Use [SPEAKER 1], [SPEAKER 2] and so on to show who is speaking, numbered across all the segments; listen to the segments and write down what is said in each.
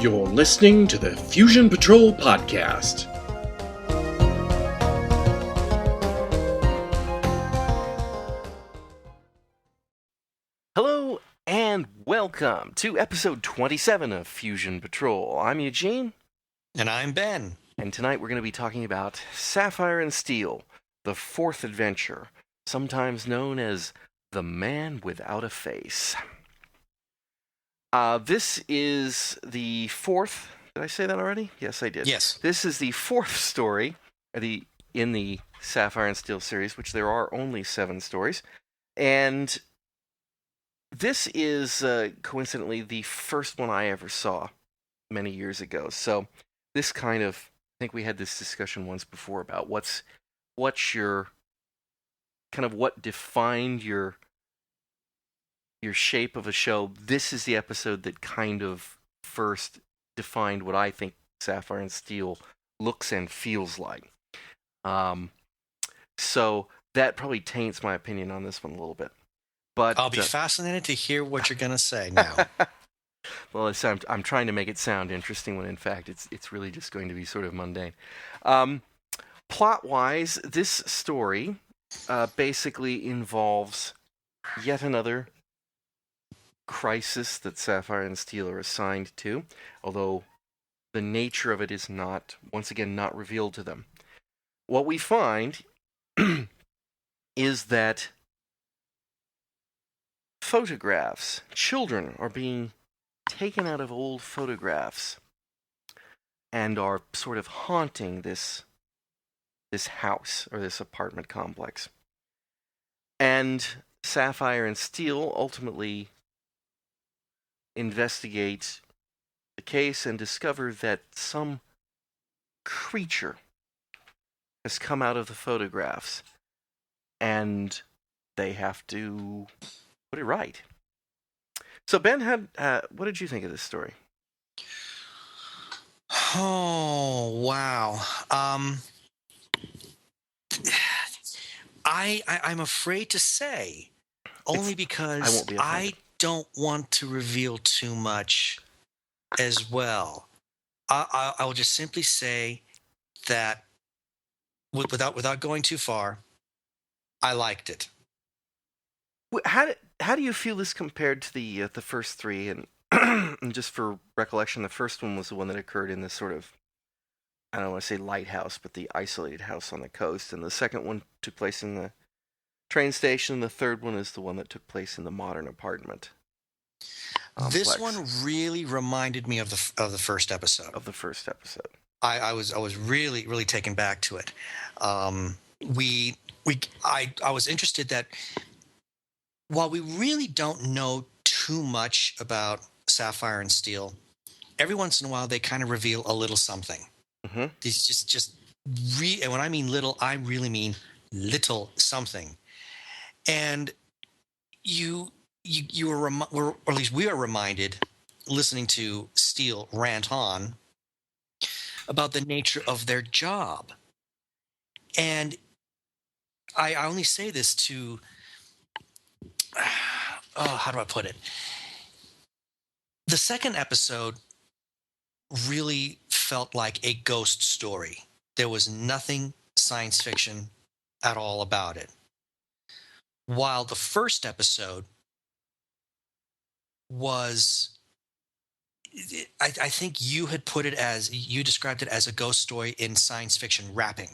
[SPEAKER 1] You're listening to the Fusion Patrol Podcast.
[SPEAKER 2] Hello and welcome to episode 27 of Fusion Patrol. I'm Eugene.
[SPEAKER 3] And I'm Ben.
[SPEAKER 2] And tonight we're going to be talking about Sapphire Steel, the fourth adventure, sometimes known as The Man Without a Face. This is the fourth... Did I say that already? Yes, I did.
[SPEAKER 3] Yes.
[SPEAKER 2] This is the fourth story in the Sapphire Steel series, which there are only 7 stories. And this is, coincidentally, the first one I ever saw many years ago. So this kind of... I think we had this discussion once before about what's your... kind of what defined your shape of a show. This is the episode that kind of first defined what I think Sapphire Steel looks and feels like. So that probably taints my opinion on this one a little bit. But
[SPEAKER 3] I'll be fascinated to hear what you're going to say now.
[SPEAKER 2] Well, I'm trying to make it sound interesting when in fact it's really just going to be sort of mundane. Plot-wise, this story basically involves yet another crisis that Sapphire and Steel are assigned to, although the nature of it is not, once again, not revealed to them. What we find is that photographs, children are being taken out of old photographs and are sort of haunting this house or this apartment complex. And Sapphire and Steel ultimately investigate the case and discover that some creature has come out of the photographs and they have to put it right. So Ben, what did you think of this story?
[SPEAKER 3] Oh, wow. I'm afraid to say, only because I don't want to reveal too much as well. I will just simply say that without going too far, I liked it.
[SPEAKER 2] How do you feel this compared to the first 3? And just for recollection, the first one was the one that occurred in this sort of, I don't want to say lighthouse, but the isolated house on the coast. And the second one took place in the train station. And the third one is the one that took place in the modern apartment complex.
[SPEAKER 3] This one really reminded me of the first episode.
[SPEAKER 2] Of the first episode.
[SPEAKER 3] I was really, really taken back to it. I was interested that while we really don't know too much about Sapphire and Steel, every once in a while they kind of reveal a little something.
[SPEAKER 2] Mm-hmm.
[SPEAKER 3] These and when I mean little, I really mean little something. And you were, or at least we are reminded, listening to Steel rant on about the nature of their job. And I only say this to, how do I put it? The second episode really felt like a ghost story. There was nothing science fiction at all about it. While the first episode was, I think you described it as a ghost story in science fiction wrapping.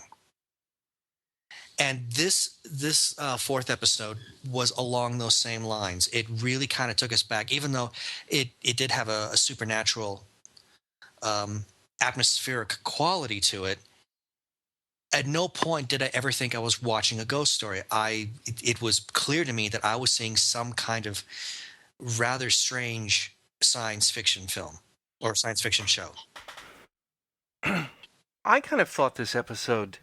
[SPEAKER 3] And this fourth episode was along those same lines. It really kind of took us back, even though it did have a supernatural atmospheric quality to it. At no point did I ever think I was watching a ghost story. It was clear to me that I was seeing some kind of rather strange science fiction film or science fiction show.
[SPEAKER 2] I kind of thought this episode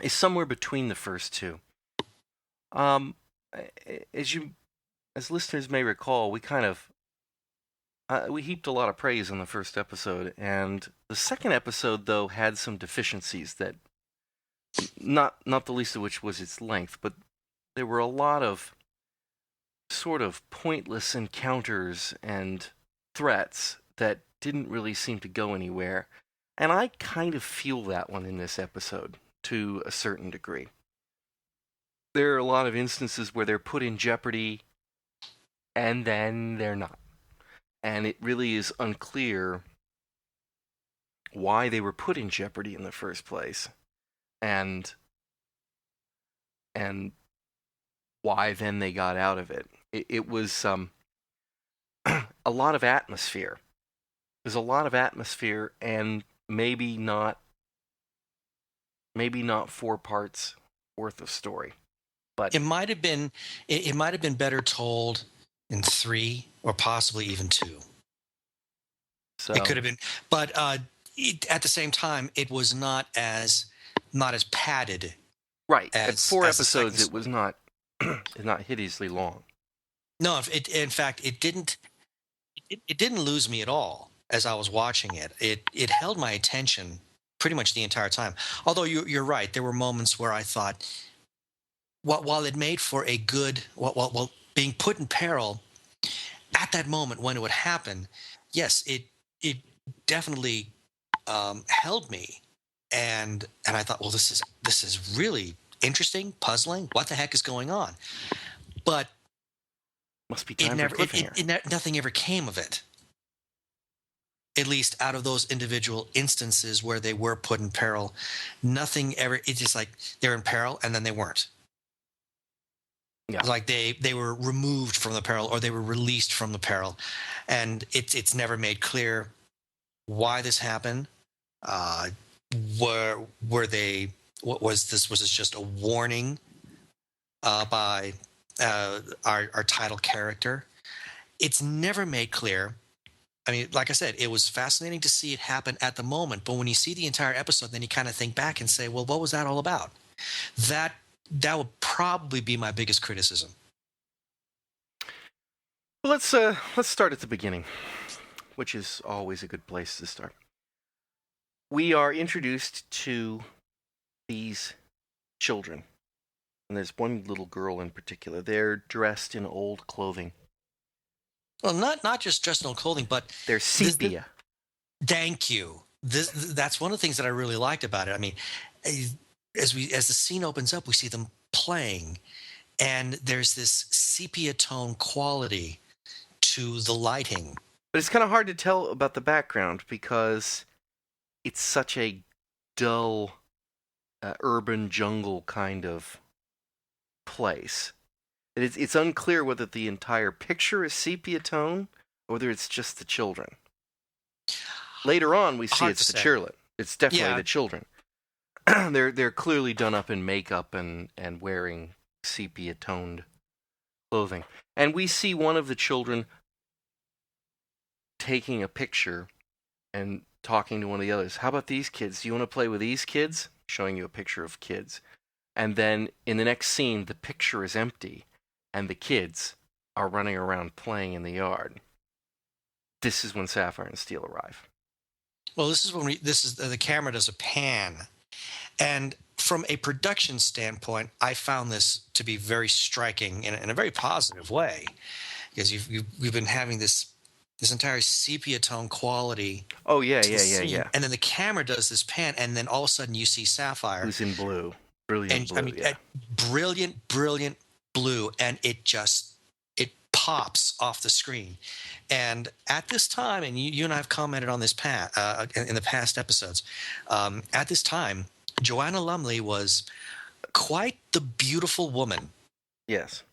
[SPEAKER 2] is somewhere between the first 2. As listeners may recall, we kind of we heaped a lot of praise on the first episode, and the second episode, though, had some deficiencies that, not the least of which was its length, but there were a lot of sort of pointless encounters and threats that didn't really seem to go anywhere. And I kind of feel that one in this episode to a certain degree. There are a lot of instances where they're put in jeopardy and then they're not. And it really is unclear why they were put in jeopardy in the first place. And why then they got out of it. It was a lot of atmosphere. There's a lot of atmosphere, and maybe not 4 parts worth of story. But
[SPEAKER 3] it might have been better told in 3 or possibly even 2.
[SPEAKER 2] So
[SPEAKER 3] it could have been, but at the same time, it was not as padded.
[SPEAKER 2] Right.
[SPEAKER 3] At
[SPEAKER 2] At 4 episodes, it was not hideously long.
[SPEAKER 3] No, in fact, it didn't lose me at all as I was watching it. It held my attention pretty much the entire time. Although you're right, there were moments where I thought, while it made for a good, while being put in peril at that moment when it would happen, yes, it definitely held me, and I thought, well, this is really interesting, puzzling. What the heck is going on? But
[SPEAKER 2] must be time for cliffhanger.
[SPEAKER 3] Nothing ever came of it. At least out of those individual instances where they were put in peril, nothing ever. It's just like they're in peril and then they weren't.
[SPEAKER 2] Yeah.
[SPEAKER 3] Like they were removed from the peril or they were released from the peril, and it's never made clear why this happened. Were they? What was this? Was this just a warning by our title character? It's never made clear. I mean, like I said, it was fascinating to see it happen at the moment. But when you see the entire episode, then you kind of think back and say, well, what was that all about? That would probably be my biggest criticism.
[SPEAKER 2] Well, let's start at the beginning, which is always a good place to start. We are introduced to these children, and there's one little girl in particular. They're dressed in old clothing.
[SPEAKER 3] Well, not just dressed in old clothing, but
[SPEAKER 2] they're sepia.
[SPEAKER 3] Thank you. That's one of the things that I really liked about it. I mean, as the scene opens up, we see them playing, and there's this sepia tone quality to the lighting.
[SPEAKER 2] But it's kind of hard to tell about the background because it's such a dull, urban jungle kind of place. It's unclear whether the entire picture is sepia tone or whether it's just the children. Later on, we see it's the children. It's definitely the children. They're clearly done up in makeup and wearing sepia toned clothing. And we see one of the children taking a picture and talking to one of the others. How about these kids? Do you want to play with these kids? Showing you a picture of kids. And then in the next scene, the picture is empty and the kids are running around playing in the yard. This is when Sapphire and Steel arrive.
[SPEAKER 3] Well, this is when the camera does a pan. And from a production standpoint, I found this to be very striking in a very positive way, because we've been having this entire sepia tone quality.
[SPEAKER 2] Oh yeah.
[SPEAKER 3] And then the camera does this pan, and then all of a sudden you see Sapphire,
[SPEAKER 2] who's in blue, brilliant blue.
[SPEAKER 3] I mean, brilliant blue, and it pops off the screen. And at this time, and you and I have commented on this in the past episodes, at this time, Joanna Lumley was quite the beautiful woman.
[SPEAKER 2] Yes.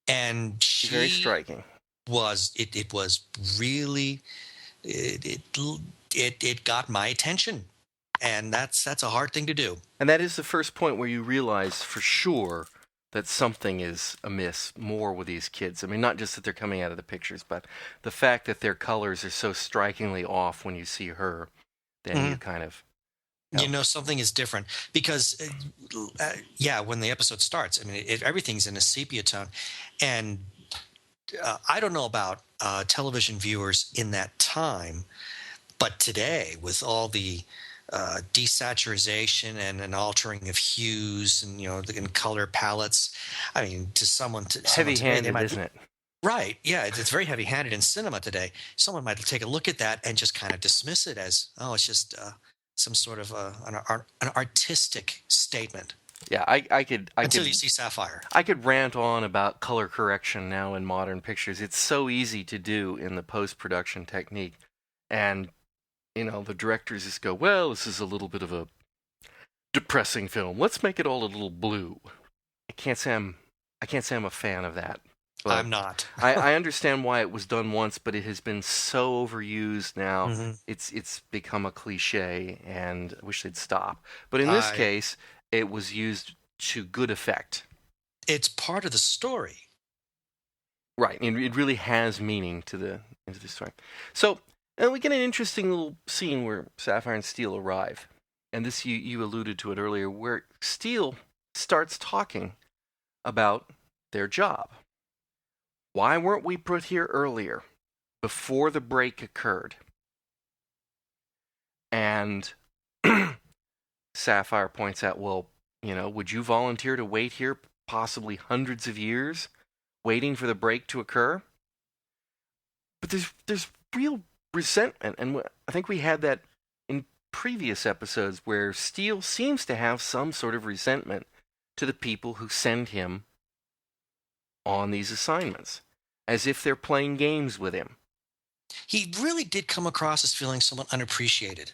[SPEAKER 3] And she
[SPEAKER 2] very striking.
[SPEAKER 3] It was really it got my attention, and that's a hard thing to do.
[SPEAKER 2] And that is the first point where you realize for sure that something is amiss more with these kids. I mean, not just that they're coming out of the pictures, but the fact that their colors are so strikingly off when you see her, then you kind of...
[SPEAKER 3] You know, something is different. Because, when the episode starts, I mean, everything's in a sepia tone. And I don't know about television viewers in that time, but today, with all the desaturation and an altering of hues and in color palettes, I mean, to someone
[SPEAKER 2] heavy-handed,
[SPEAKER 3] today,
[SPEAKER 2] isn't it?
[SPEAKER 3] Right. Yeah. It's very heavy handed in cinema today. Someone might take a look at that and just kind of dismiss it as, oh, it's just some sort of an artistic statement
[SPEAKER 2] Yeah, I could I
[SPEAKER 3] until you
[SPEAKER 2] could
[SPEAKER 3] see Sapphire.
[SPEAKER 2] I could rant on about color correction now in modern pictures. It's so easy to do in the post-production technique. And, the directors just go, well, this is a little bit of a depressing film. Let's make it all a little blue. I can't say I'm a fan of that. But
[SPEAKER 3] I'm not.
[SPEAKER 2] I understand why it was done once, but it has been so overused now.
[SPEAKER 3] Hmm.
[SPEAKER 2] It's become a cliche, and I wish they'd stop. But in this
[SPEAKER 3] I-
[SPEAKER 2] case, it was used to good effect.
[SPEAKER 3] It's part of the story.
[SPEAKER 2] Right, and it really has meaning to the story. So, and we get an interesting little scene where Sapphire and Steel arrive, and this you alluded to it earlier, where Steel starts talking about their job. Why weren't we put here earlier, before the break occurred? And Sapphire points out, well, would you volunteer to wait here possibly hundreds of years, waiting for the break to occur? But there's real resentment, and I think we had that in previous episodes where Steel seems to have some sort of resentment to the people who send him on these assignments, as if they're playing games with him.
[SPEAKER 3] He really did come across as feeling somewhat unappreciated.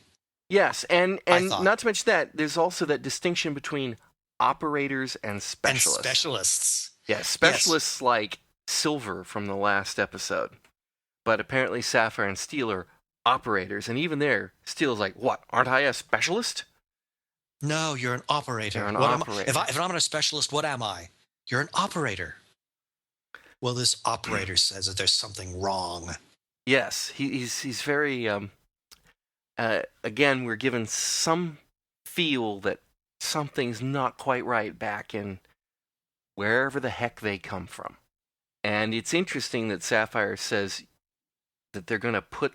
[SPEAKER 2] Yes, and
[SPEAKER 3] I thought.
[SPEAKER 2] not to mention that, there's also that distinction between operators and specialists.
[SPEAKER 3] And specialists.
[SPEAKER 2] Yeah, specialists like Silver from the last episode. But apparently Sapphire and Steel are operators, and even there, Steel's like, what, aren't I a specialist?
[SPEAKER 3] No, you're an operator.
[SPEAKER 2] You're an
[SPEAKER 3] What
[SPEAKER 2] operator.
[SPEAKER 3] If I'm not a specialist, what am I? You're an operator. Well, this operator says that there's something wrong.
[SPEAKER 2] Yes, he's very, again, we're given some feel that something's not quite right back in wherever the heck they come from. And it's interesting that Sapphire says that they're going to put,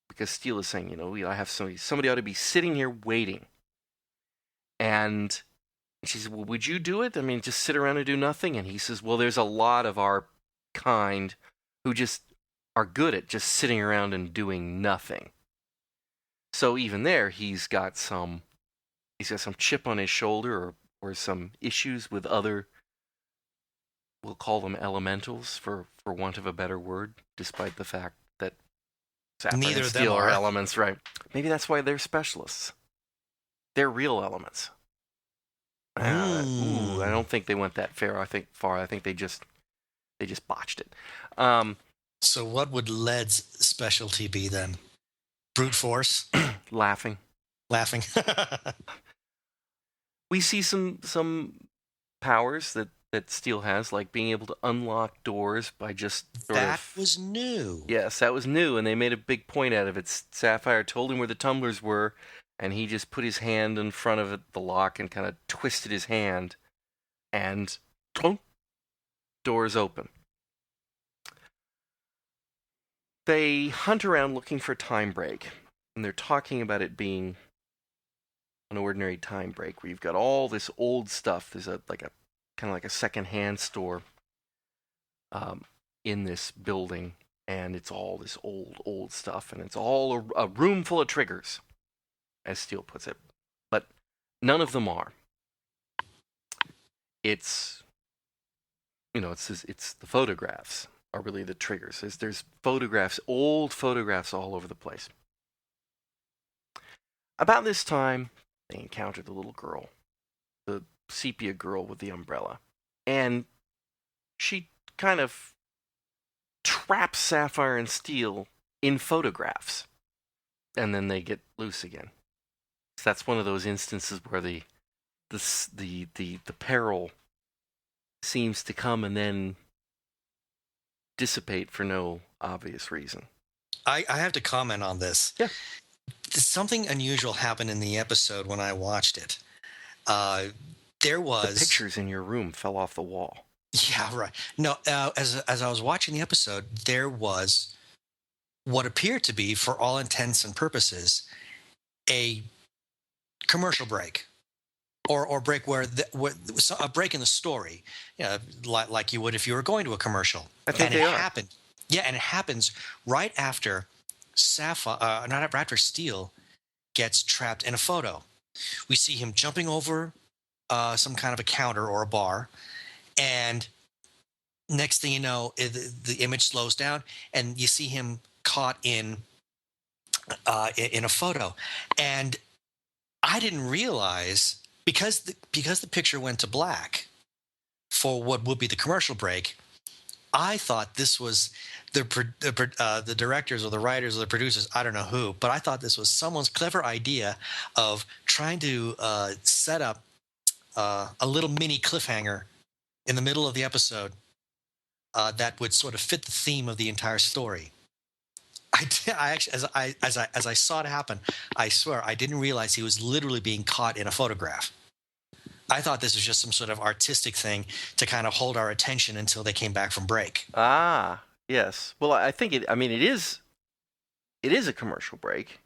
[SPEAKER 2] because Steel is saying, I have somebody ought to be sitting here waiting. And she says, well, would you do it? I mean, just sit around and do nothing? And he says, well, there's a lot of our kind who just are good at just sitting around and doing nothing. So even there, he's got some chip on his shoulder, or some issues with other, we'll call them elementals for want of a better word, despite the fact that Sapphire
[SPEAKER 3] Neither
[SPEAKER 2] and
[SPEAKER 3] of them
[SPEAKER 2] Steel are
[SPEAKER 3] are.
[SPEAKER 2] elements, right? Maybe that's why they're specialists. They're real elements. I don't think they went that far. I think they just botched it.
[SPEAKER 3] So what would Lead's specialty be then? Brute force?
[SPEAKER 2] Laughing.
[SPEAKER 3] Laughing?
[SPEAKER 2] We see some powers that Steel has, like being able to unlock doors by just
[SPEAKER 3] That was new.
[SPEAKER 2] Yes, that was new, and they made a big point out of it. Sapphire told him where the tumblers were, and he just put his hand in front of the lock and kind of twisted his hand, and doors open. They hunt around looking for time break, and they're talking about it being an ordinary time break where you've got all this old stuff. There's a kind of like a second-hand store in this building, and it's all this old stuff, and it's all a room full of triggers, as Steel puts it. But none of them are. It's the photographs are really the triggers. There's photographs, old photographs all over the place. About this time, they encounter the little girl, the sepia girl with the umbrella, and she kind of traps Sapphire and Steel in photographs, and then they get loose again. So that's one of those instances where the peril seems to come and then dissipate for no obvious reason.
[SPEAKER 3] I have to comment on this.
[SPEAKER 2] Yeah.
[SPEAKER 3] Something unusual happened in the episode when I watched it. There was...
[SPEAKER 2] The pictures in your room fell off the wall.
[SPEAKER 3] Yeah, right. No, as I was watching the episode, there was what appeared to be, for all intents and purposes, a commercial break. or break so a break in the story, like you would if you were going to a commercial.
[SPEAKER 2] I think
[SPEAKER 3] And it
[SPEAKER 2] they are.
[SPEAKER 3] happened. Yeah, and it happens right after Sapphire, not after Steel gets trapped in a photo. We see him jumping over some kind of a counter or a bar, and next thing you know, the image slows down, and you see him caught in a photo. And I didn't realize, because the picture went to black for what would be the commercial break. I thought this was the directors or the writers or the producers, I don't know who, but I thought this was someone's clever idea of trying to set up a little mini cliffhanger in the middle of the episode that would sort of fit the theme of the entire story. I actually, as I saw it happen, I swear I didn't realize he was literally being caught in a photograph. I thought this was just some sort of artistic thing to kind of hold our attention until they came back from break.
[SPEAKER 2] Ah, yes. Well, I think it. I mean, it is. It is a commercial break.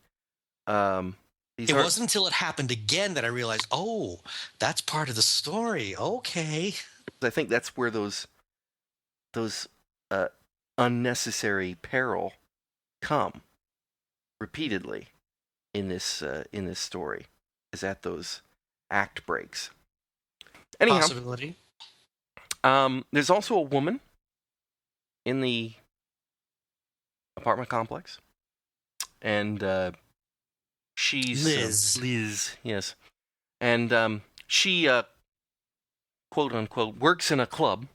[SPEAKER 3] It wasn't until it happened again that I realized, oh, that's part of the story. Okay.
[SPEAKER 2] I think that's where those unnecessary peril come repeatedly in this story, is at those act breaks. Anyhow,
[SPEAKER 3] Possibility.
[SPEAKER 2] There's also a woman in the apartment complex, and she's
[SPEAKER 3] Liz,
[SPEAKER 2] yes, and she quote unquote works in a club.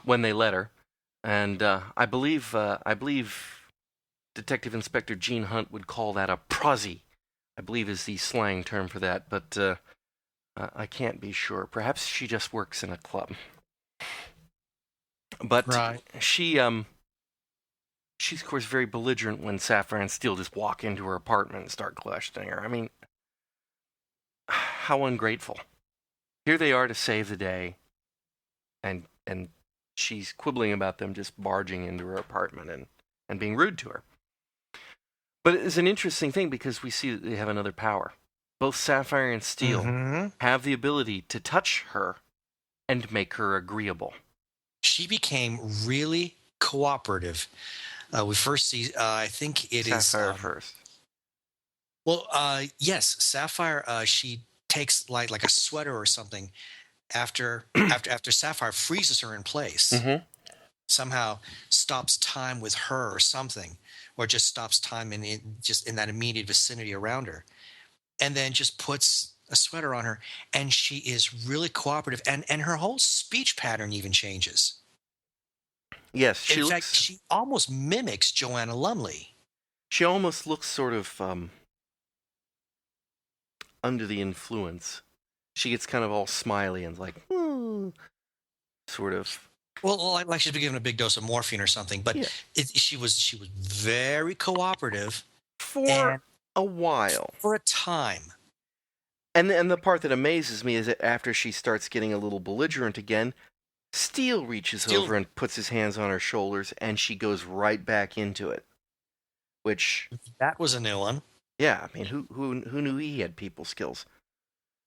[SPEAKER 2] When they let her, and I believe Detective Inspector Gene Hunt would call that a prosy, I believe is the slang term for that, but I can't be sure. Perhaps she just works in a club. But
[SPEAKER 3] right.
[SPEAKER 2] she's of course very belligerent when Sapphire and Steel just walk into her apartment and start questioning her. I mean, how ungrateful. Here they are to save the day, and she's quibbling about them just barging into her apartment and being rude to her. But it's an interesting thing because we see that they have another power. Both Sapphire and Steel have the ability to touch her and make her agreeable.
[SPEAKER 3] She became really cooperative. We first see, I think it is
[SPEAKER 2] Sapphire first.
[SPEAKER 3] Well, yes, Sapphire. She takes like a sweater or something after Sapphire freezes her in place.
[SPEAKER 2] Mm-hmm.
[SPEAKER 3] Somehow stops time with her or something, or just stops time just in that immediate vicinity around her, and then just puts a sweater on her, and she is really cooperative, and her whole speech pattern even changes.
[SPEAKER 2] Yes,
[SPEAKER 3] In fact, she almost mimics Joanna Lumley.
[SPEAKER 2] She almost looks sort of under the influence. She gets kind of all smiley and like, sort of.
[SPEAKER 3] Well, like she's been given a big dose of morphine or something. But
[SPEAKER 2] yeah.
[SPEAKER 3] She was very cooperative
[SPEAKER 2] for a while,
[SPEAKER 3] for a time.
[SPEAKER 2] And the part that amazes me is that after she starts getting a little belligerent again, Steel reaches over and puts his hands on her shoulders, and she goes right back into it. Which
[SPEAKER 3] that was a new one.
[SPEAKER 2] Yeah, I mean, who knew he had people skills?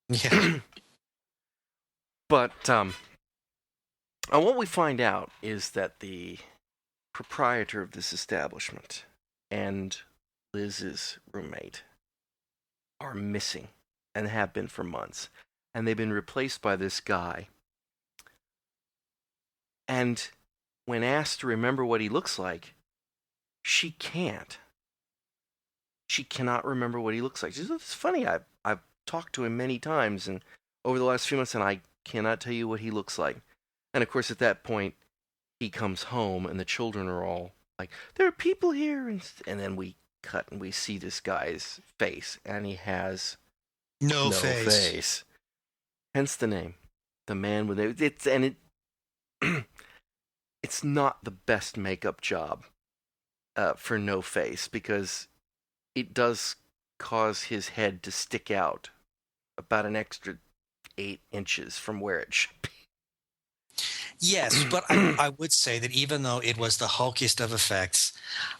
[SPEAKER 3] Yeah.
[SPEAKER 2] But what we find out is that the proprietor of this establishment and Liz's roommate are missing and have been for months, and they've been replaced by this guy. And when asked to remember what he looks like, she can't. She cannot remember what he looks like. She says, it's funny, I've talked to him many times and over the last few months, and I cannot tell you what he looks like. And of course, at that point, he comes home, and the children are all like, there are people here. And then we cut, and we see this guy's face, and he has
[SPEAKER 3] no face.
[SPEAKER 2] Hence the name. The man with it. It's not the best makeup job for no face, because it does cause his head to stick out about an extra 8 inches from where it should be.
[SPEAKER 3] Yes, but I would say that even though it was the hulkiest of effects,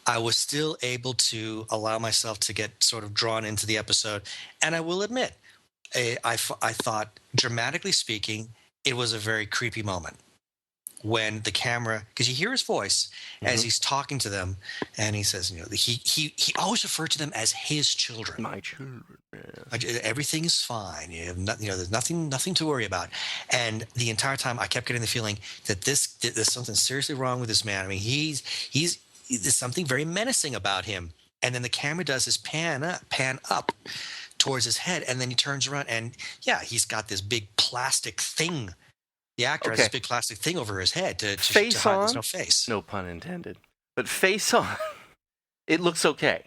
[SPEAKER 3] I was still able to allow myself to get sort of drawn into the episode. And I will admit, I thought, dramatically speaking, it was a very creepy moment when the camera, because you hear his voice as he's talking to them, and he says, he always referred to them as his children.
[SPEAKER 2] My children.
[SPEAKER 3] Everything is fine. You have there's nothing to worry about. And the entire time, I kept getting the feeling that there's something seriously wrong with this man. I mean, there's something very menacing about him. And then the camera does this pan up towards his head, and then he turns around, and he's got this big plastic thing. The actor has this big plastic thing over his head to hide there's no face.
[SPEAKER 2] No pun intended. But face on, it looks okay.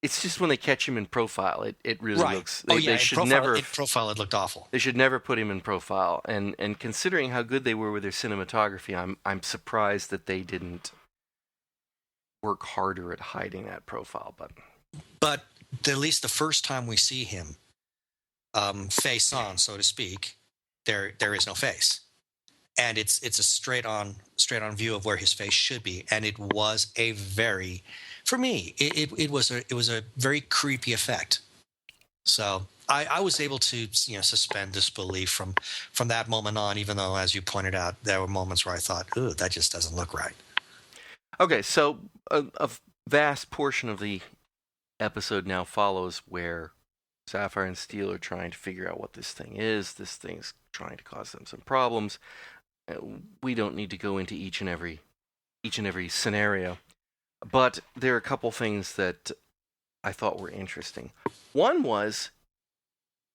[SPEAKER 2] It's just when they catch him in profile, it really looks. They should
[SPEAKER 3] in profile, it looked awful.
[SPEAKER 2] They should never put him in profile. And considering how good they were with their cinematography, I'm surprised that they didn't work harder at hiding that profile.
[SPEAKER 3] But at least the first time we see him, face on, so to speak, there is no face. And it's a straight on view of where his face should be, and it was a very, for me, it was a very creepy effect. So I was able to suspend disbelief from that moment on, even though, as you pointed out, there were moments where I thought, ooh, that just doesn't look right.
[SPEAKER 2] Okay, so a vast portion of the episode now follows where Sapphire and Steel are trying to figure out what this thing is. This thing's trying to cause them some problems. We don't need to go into each and every scenario, but there are a couple things that I thought were interesting. One was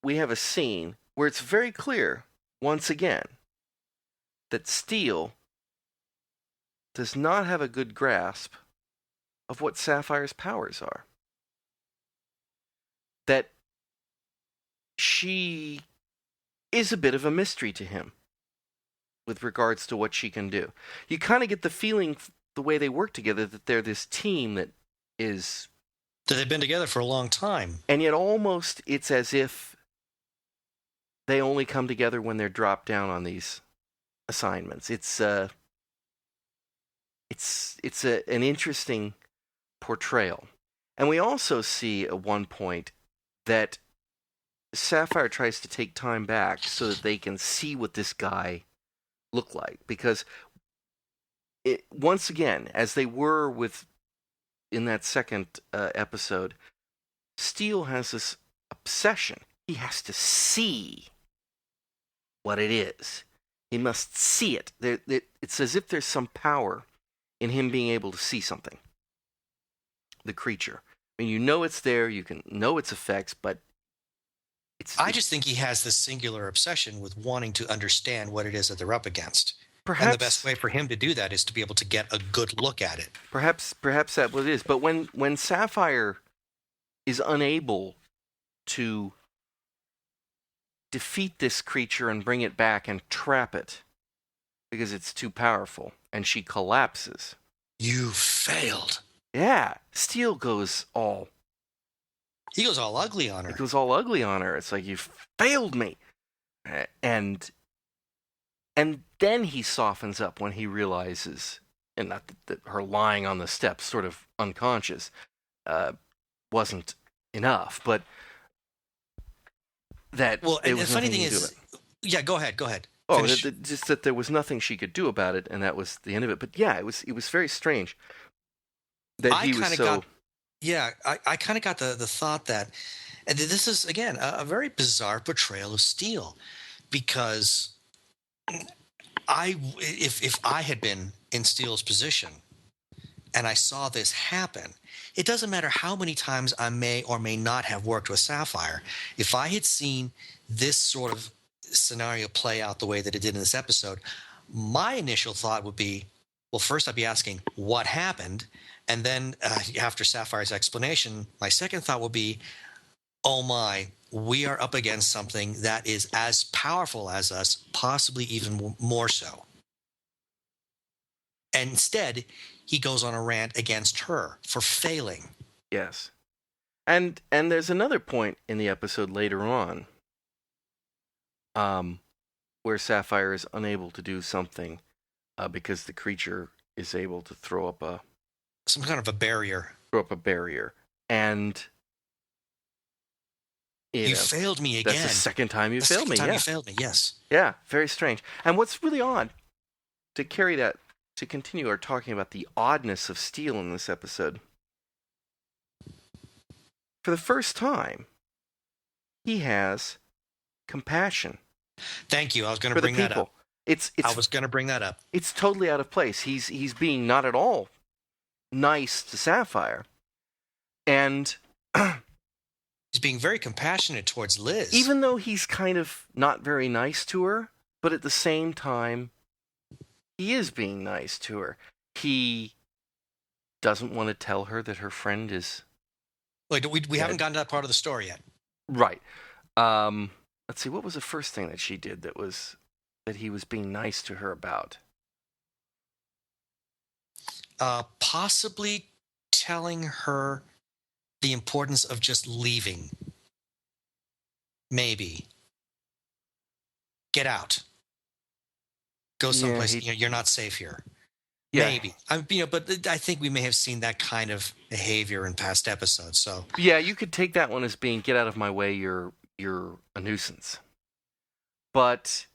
[SPEAKER 2] we have a scene where it's very clear, once again, that Steel does not have a good grasp of what Sapphire's powers are. That she is a bit of a mystery to him with regards to what she can do. You kind of get the feeling, the way they work together, that they're this team that
[SPEAKER 3] they've been together for a long time.
[SPEAKER 2] And yet almost it's as if they only come together when they're dropped down on these assignments. It's an interesting portrayal. And we also see at one point that Sapphire tries to take time back so that they can see what this guy looked like. Because once again, as they were in that second episode, Steel has this obsession. He has to see what it is. He must see it. It's as if there's some power in him being able to see something. The creature. I mean, you know it's there, you can know its effects, but I
[SPEAKER 3] just think he has this singular obsession with wanting to understand what it is that they're up against.
[SPEAKER 2] Perhaps,
[SPEAKER 3] and the best way for him to do that is to be able to get a good look at it.
[SPEAKER 2] Perhaps that's what it is. But when Sapphire is unable to defeat this creature and bring it back and trap it because it's too powerful, and she collapses.
[SPEAKER 3] You failed.
[SPEAKER 2] Yeah. Steel goes all...
[SPEAKER 3] He goes all ugly on her.
[SPEAKER 2] He goes all ugly on her. It's like, you failed me. And then he softens up when he realizes, and not that her lying on the steps, sort of unconscious, wasn't enough, but that...
[SPEAKER 3] Well, and the funny thing is... Yeah, go ahead.
[SPEAKER 2] Oh, just that there was nothing she could do about it, and that was the end of it. But yeah, it was very strange that he was so...
[SPEAKER 3] I kind of got the thought that, and this is, again, a very bizarre portrayal of Steel, because if I had been in Steel's position and I saw this happen, it doesn't matter how many times I may or may not have worked with Sapphire. If I had seen this sort of scenario play out the way that it did in this episode, my initial thought would be, well, first I'd be asking what happened. And then after Sapphire's explanation, my second thought would be, oh my, we are up against something that is as powerful as us, possibly even more so. And instead, he goes on a rant against her for failing.
[SPEAKER 2] Yes. And there's another point in the episode later on where Sapphire is unable to do something because the creature is able to throw up
[SPEAKER 3] some kind of a barrier.
[SPEAKER 2] And
[SPEAKER 3] You failed me again.
[SPEAKER 2] That's the second time you
[SPEAKER 3] the
[SPEAKER 2] failed
[SPEAKER 3] second
[SPEAKER 2] me.
[SPEAKER 3] time
[SPEAKER 2] Yeah.
[SPEAKER 3] you failed me. Yes.
[SPEAKER 2] Yeah, very strange. And what's really odd, to carry that, to continue our talking about the oddness of Steel in this episode, for the first time, he has compassion
[SPEAKER 3] Thank you. I was going
[SPEAKER 2] for
[SPEAKER 3] to
[SPEAKER 2] the
[SPEAKER 3] bring that
[SPEAKER 2] people.
[SPEAKER 3] up. I was going to bring that up.
[SPEAKER 2] It's totally out of place. He's being not at all nice to Sapphire. And
[SPEAKER 3] He's being very compassionate towards Liz.
[SPEAKER 2] even though he's kind of not very nice to her, but at the same time, he is being nice to her. He doesn't want to tell her that her friend is...
[SPEAKER 3] Wait, we haven't gotten to that part of the story yet.
[SPEAKER 2] Right. Let's see, what was the first thing that she did that he was being nice to her about?
[SPEAKER 3] Possibly telling her the importance of just leaving. Maybe. Get out. Go someplace. You're not safe here.
[SPEAKER 2] Yeah.
[SPEAKER 3] Maybe. But I think we may have seen that kind of behavior in past episodes. So
[SPEAKER 2] Yeah, you could take that one as being, get out of my way, you're a nuisance. But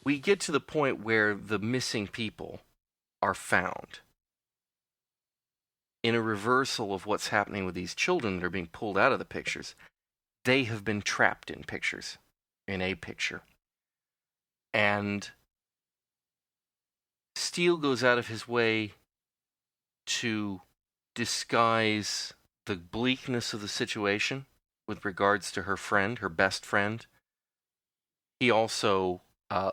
[SPEAKER 2] we get to the point where the missing people are found. In a reversal of what's happening with these children that are being pulled out of the pictures, they have been trapped in pictures, in a picture. And Steele goes out of his way to disguise the bleakness of the situation with regards to her friend, her best friend. He also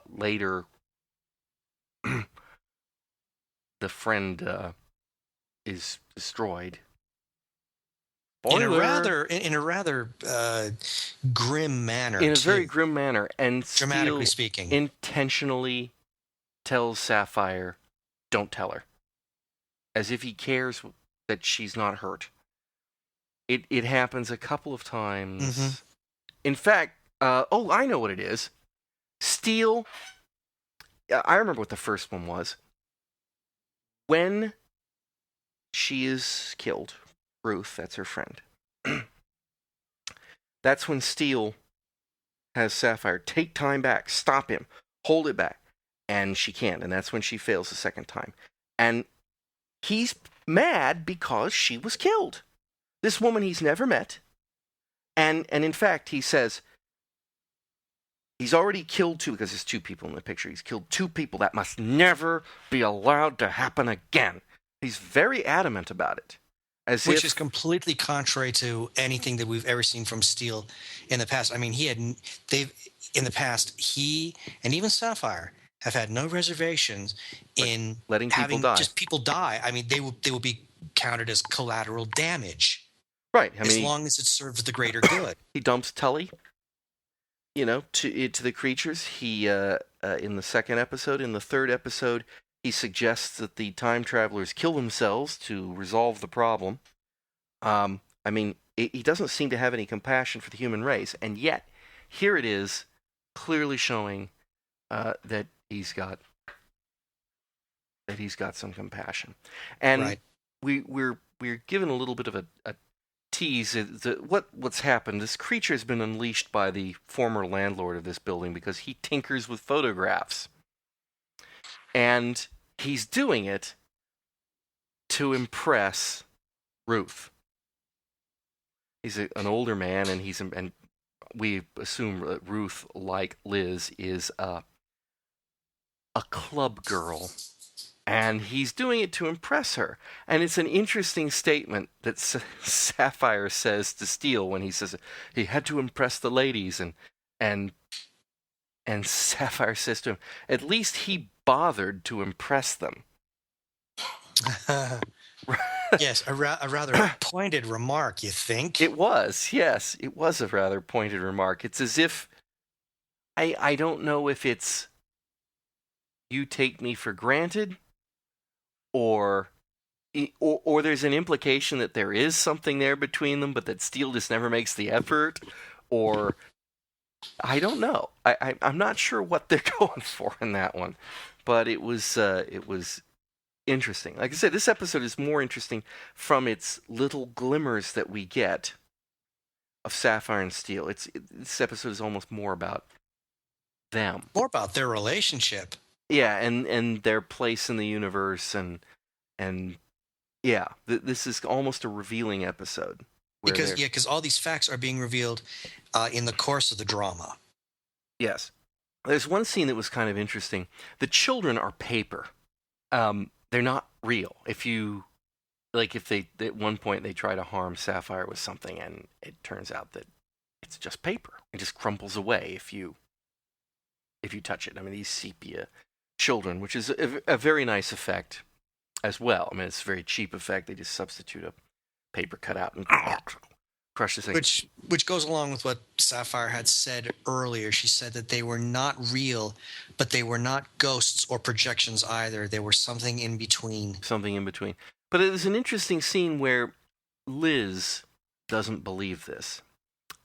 [SPEAKER 2] later, the friend is destroyed.
[SPEAKER 3] in a rather grim manner.
[SPEAKER 2] In a very grim manner, and
[SPEAKER 3] dramatically
[SPEAKER 2] Steele
[SPEAKER 3] speaking,
[SPEAKER 2] intentionally tells Sapphire, "Don't tell her," as if he cares that she's not hurt. It happens a couple of times.
[SPEAKER 3] Mm-hmm.
[SPEAKER 2] In fact, I know what it is. Steele, I remember what the first one was. When she is killed, Ruth, that's her friend, that's when Steele has Sapphire take time back, stop him, hold it back, and she can't, and that's when she fails the second time. And he's mad because she was killed. This woman he's never met, and in fact, he says, he's already killed two, because there's two people in the picture. He's killed two people. That must never be allowed to happen again. He's very adamant about it.
[SPEAKER 3] Which is completely contrary to anything that we've ever seen from Steele in the past. I mean, in the past, he and even Sapphire have had no reservations in
[SPEAKER 2] letting people die.
[SPEAKER 3] Just people die. I mean, they will be counted as collateral damage.
[SPEAKER 2] Right.
[SPEAKER 3] As long as it serves the greater good.
[SPEAKER 2] He dumps Tully, to the creatures. He, in the second episode, in the third episode, he suggests that the time travelers kill themselves to resolve the problem. He doesn't seem to have any compassion for the human race, and yet, here it is, clearly showing that he's got some compassion. And
[SPEAKER 3] right.
[SPEAKER 2] we're given a little bit of a tease. What's happened, this creature has been unleashed by the former landlord of this building because he tinkers with photographs. And he's doing it to impress Ruth. He's an older man, and we assume that Ruth, like Liz, is a club girl. And he's doing it to impress her. And it's an interesting statement that Sapphire says to Steele when he says he had to impress the ladies. And Sapphire says to him, at least he bothered to impress them.
[SPEAKER 3] Yes, a rather pointed remark, you think?
[SPEAKER 2] It was, yes. It was a rather pointed remark. It's as if, I don't know if it's, you take me for granted, or there's an implication that there is something there between them, but that Steele just never makes the effort, or I don't know. I'm not sure what they're going for in that one, but it was interesting. Like I said, this episode is more interesting from its little glimmers that we get of Sapphire and Steel. This episode is almost more about them.
[SPEAKER 3] More about their relationship.
[SPEAKER 2] Yeah, and their place in the universe, and yeah, this is almost a revealing episode.
[SPEAKER 3] Because all these facts are being revealed in the course of the drama.
[SPEAKER 2] Yes. There's one scene that was kind of interesting. The children are paper. They're not real. If they at one point they try to harm Sapphire with something, and it turns out that it's just paper. It just crumples away if you touch it. I mean, these sepia children, which is a very nice effect as well. I mean, it's a very cheap effect. They just substitute a paper cutout and crush this thing.
[SPEAKER 3] Which goes along with what Sapphire had said earlier. She said that they were not real, but they were not ghosts or projections either. They were something in between.
[SPEAKER 2] Something in between. But it was an interesting scene where Liz doesn't believe this.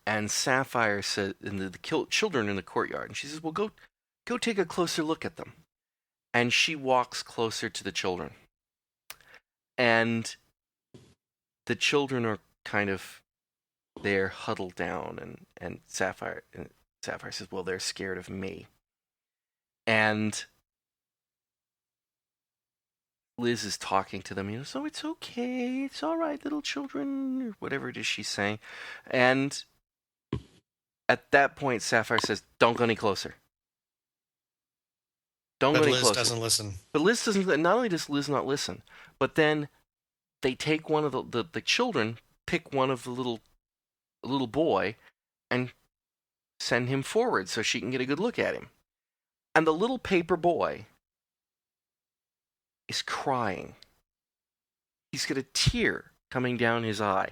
[SPEAKER 2] And Sapphire said, and the children in the courtyard, and she says, well, go take a closer look at them. And she walks closer to the children. And the children are kind of, they're huddled down, and Sapphire says, well, they're scared of me. And Liz is talking to them, so it's okay, it's all right, little children, or whatever it is she's saying. And at that point, Sapphire says, don't go any closer. Don't go any closer.
[SPEAKER 3] But Liz doesn't listen.
[SPEAKER 2] But Liz doesn't, not only does Liz not listen, but then they take one of the children, pick one of the little boy, and send him forward so she can get a good look at him. And the little paper boy is crying. He's got a tear coming down his eye.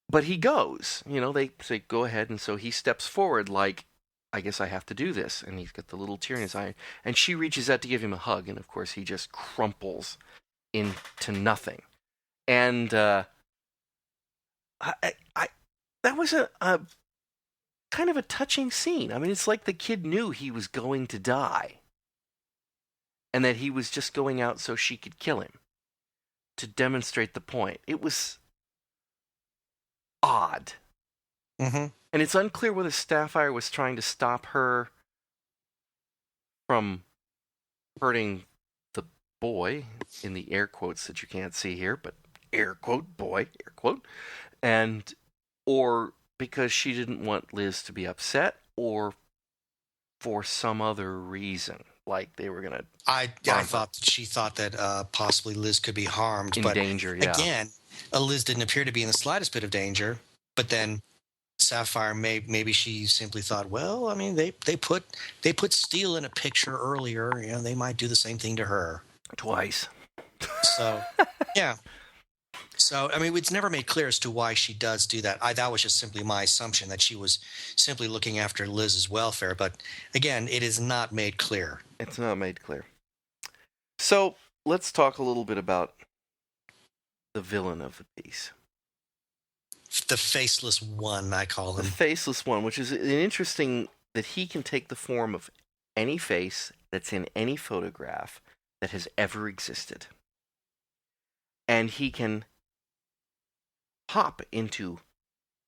[SPEAKER 2] But he goes. They say, go ahead. And so he steps forward like, I guess I have to do this. And he's got the little tear in his eye. And she reaches out to give him a hug. And, of course, he just crumples into nothing. And that was a kind of a touching scene. I mean, it's like the kid knew he was going to die. And that he was just going out so she could kill him. To demonstrate the point. It was odd.
[SPEAKER 3] Mm-hmm.
[SPEAKER 2] And it's unclear whether Sapphire was trying to stop her from hurting the boy, in the air quotes that you can't see here, but air quote, boy, air quote, or because she didn't want Liz to be upset, or for some other reason, like they were gonna.
[SPEAKER 3] I thought that she thought that possibly Liz could be harmed,
[SPEAKER 2] in
[SPEAKER 3] but
[SPEAKER 2] danger. Yeah.
[SPEAKER 3] Again, Liz didn't appear to be in the slightest bit of danger. But then Sapphire maybe she simply thought, well, I mean, they put Steel in a picture earlier. They might do the same thing to her
[SPEAKER 2] Twice.
[SPEAKER 3] So yeah. So, I mean, it's never made clear as to why she does do that. That was just simply my assumption that she was simply looking after Liz's welfare. But again, it is not made clear.
[SPEAKER 2] It's not made clear. So, let's talk a little bit about the villain of the piece.
[SPEAKER 3] The faceless one, I call him.
[SPEAKER 2] The faceless one, which is an interesting that he can take the form of any face that's in any photograph that has ever existed. And he can hop into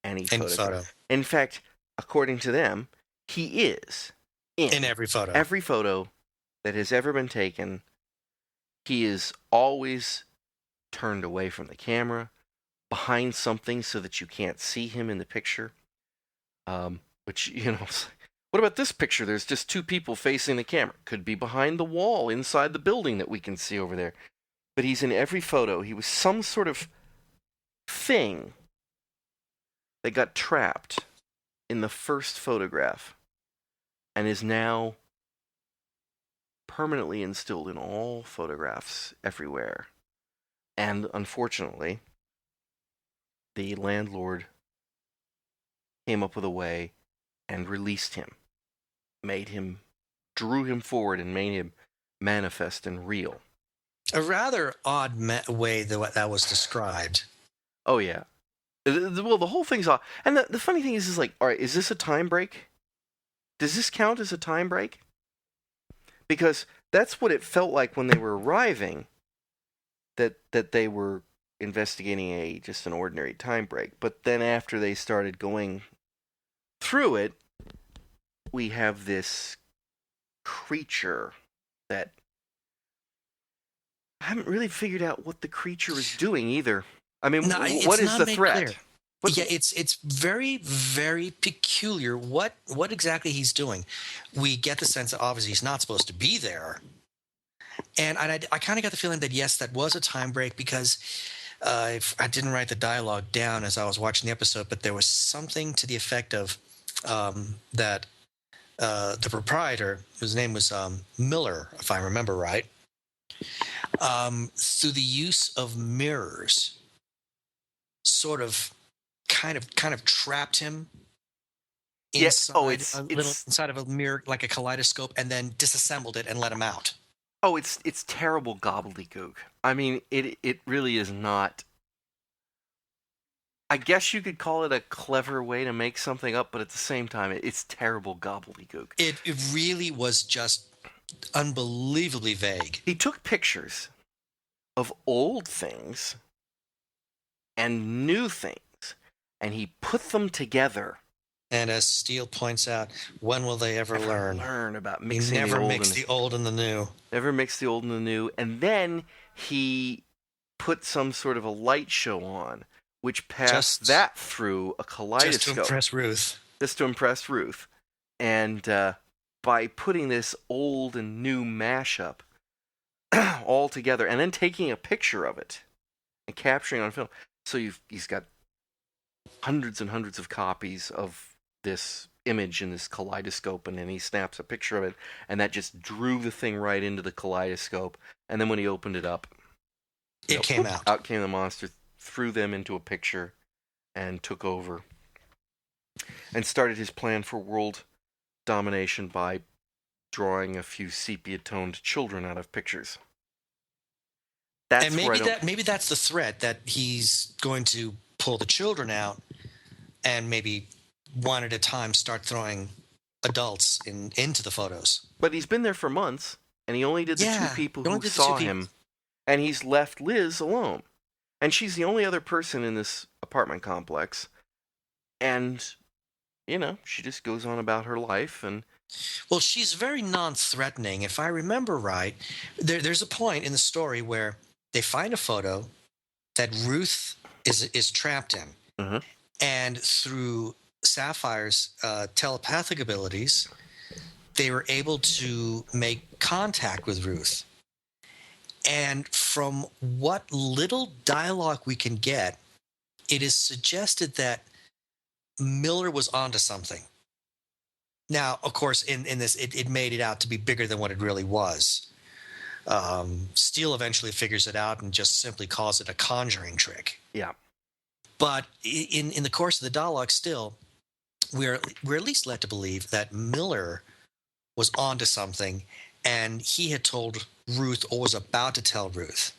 [SPEAKER 2] any photograph.
[SPEAKER 3] Photo.
[SPEAKER 2] In fact, according to them, he is
[SPEAKER 3] in every photo.
[SPEAKER 2] Every photo that has ever been taken, he is always turned away from the camera, behind something so that you can't see him in the picture. Which, what about this picture? There's just two people facing the camera. Could be behind the wall inside the building that we can see over there. But he's in every photo. He was some sort of thing that got trapped in the first photograph and is now permanently instilled in all photographs everywhere. And unfortunately, the landlord came up with a way and released him, drew him forward and made him manifest and real.
[SPEAKER 3] A rather odd way that was described.
[SPEAKER 2] Oh, yeah. Well, the whole thing's odd. And the funny thing is like, all right, is this a time break? Does this count as a time break? Because that's what it felt like when they were arriving, that they were investigating just an ordinary time break. But then after they started going through it, we have this creature that I haven't really figured out what the creature is doing either. I mean,
[SPEAKER 3] No,
[SPEAKER 2] what
[SPEAKER 3] it's
[SPEAKER 2] is
[SPEAKER 3] not
[SPEAKER 2] the
[SPEAKER 3] made
[SPEAKER 2] threat?
[SPEAKER 3] clear. Yeah, it's very, very peculiar what exactly he's doing. We get the sense that obviously he's not supposed to be there. And I kind of got the feeling that, yes, that was a time break because I didn't write the dialogue down as I was watching the episode, but there was something to the effect of that the proprietor, whose name was Miller, if I remember right, through the use of mirrors, sort of kind of trapped him inside inside of a mirror, like a kaleidoscope, and then disassembled it and let him out.
[SPEAKER 2] Oh, it's terrible gobbledygook. I mean, it really is not. I guess you could call it a clever way to make something up, but at the same time, it's terrible gobbledygook.
[SPEAKER 3] It really was just unbelievably vague.
[SPEAKER 2] He took pictures of old things and new things, and he put them together.
[SPEAKER 3] And as Steele points out, when will they ever learn?
[SPEAKER 2] Learn about mixing
[SPEAKER 3] he never
[SPEAKER 2] the old
[SPEAKER 3] mixed the old and the new.
[SPEAKER 2] Never mixed the old and the new. And then he put some sort of a light show on, which passed that through a kaleidoscope.
[SPEAKER 3] Just to impress Ruth.
[SPEAKER 2] Just to impress Ruth. And by putting this old and new mashup all together, and then taking a picture of it and capturing on film. So he's got hundreds and hundreds of copies of this image in this kaleidoscope, and then he snaps a picture of it, and that just drew the thing right into the kaleidoscope. And then when he opened it up,
[SPEAKER 3] it came out.
[SPEAKER 2] Out came the monster, threw them into a picture, and took over. And started his plan for world domination by drawing a few sepia-toned children out of pictures.
[SPEAKER 3] And maybe that's the threat, that he's going to pull the children out and maybe one at a time start throwing adults into the photos.
[SPEAKER 2] But he's been there for months, and he only did the two people who saw him, and he's left Liz alone. And she's the only other person in this apartment complex. And, she just goes on about her life. And
[SPEAKER 3] well, she's very non-threatening. If I remember right, there's a point in the story where they find a photo that Ruth is trapped in.
[SPEAKER 2] Mm-hmm.
[SPEAKER 3] And through Sapphire's telepathic abilities, they were able to make contact with Ruth. And from what little dialogue we can get, it is suggested that Miller was onto something. Now, of course, in this, it made it out to be bigger than what it really was. Steele eventually figures it out and just simply calls it a conjuring trick.
[SPEAKER 2] Yeah.
[SPEAKER 3] But in the course of the dialogue, still, we're at least led to believe that Miller was onto something, and he had told Ruth, or was about to tell Ruth,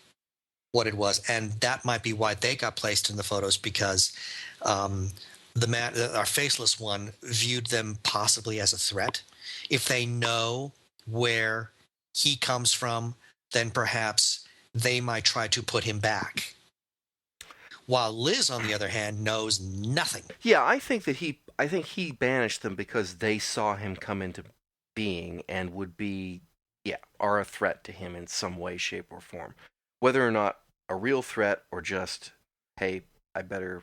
[SPEAKER 3] what it was, and that might be why they got placed in the photos, because the man, our faceless one, viewed them possibly as a threat. If they know where he comes from, then perhaps they might try to put him back. While Liz, on the other hand, knows nothing.
[SPEAKER 2] Yeah, I think he banished them because they saw him come into being and are a threat to him in some way, shape, or form. Whether or not a real threat or just, hey, I better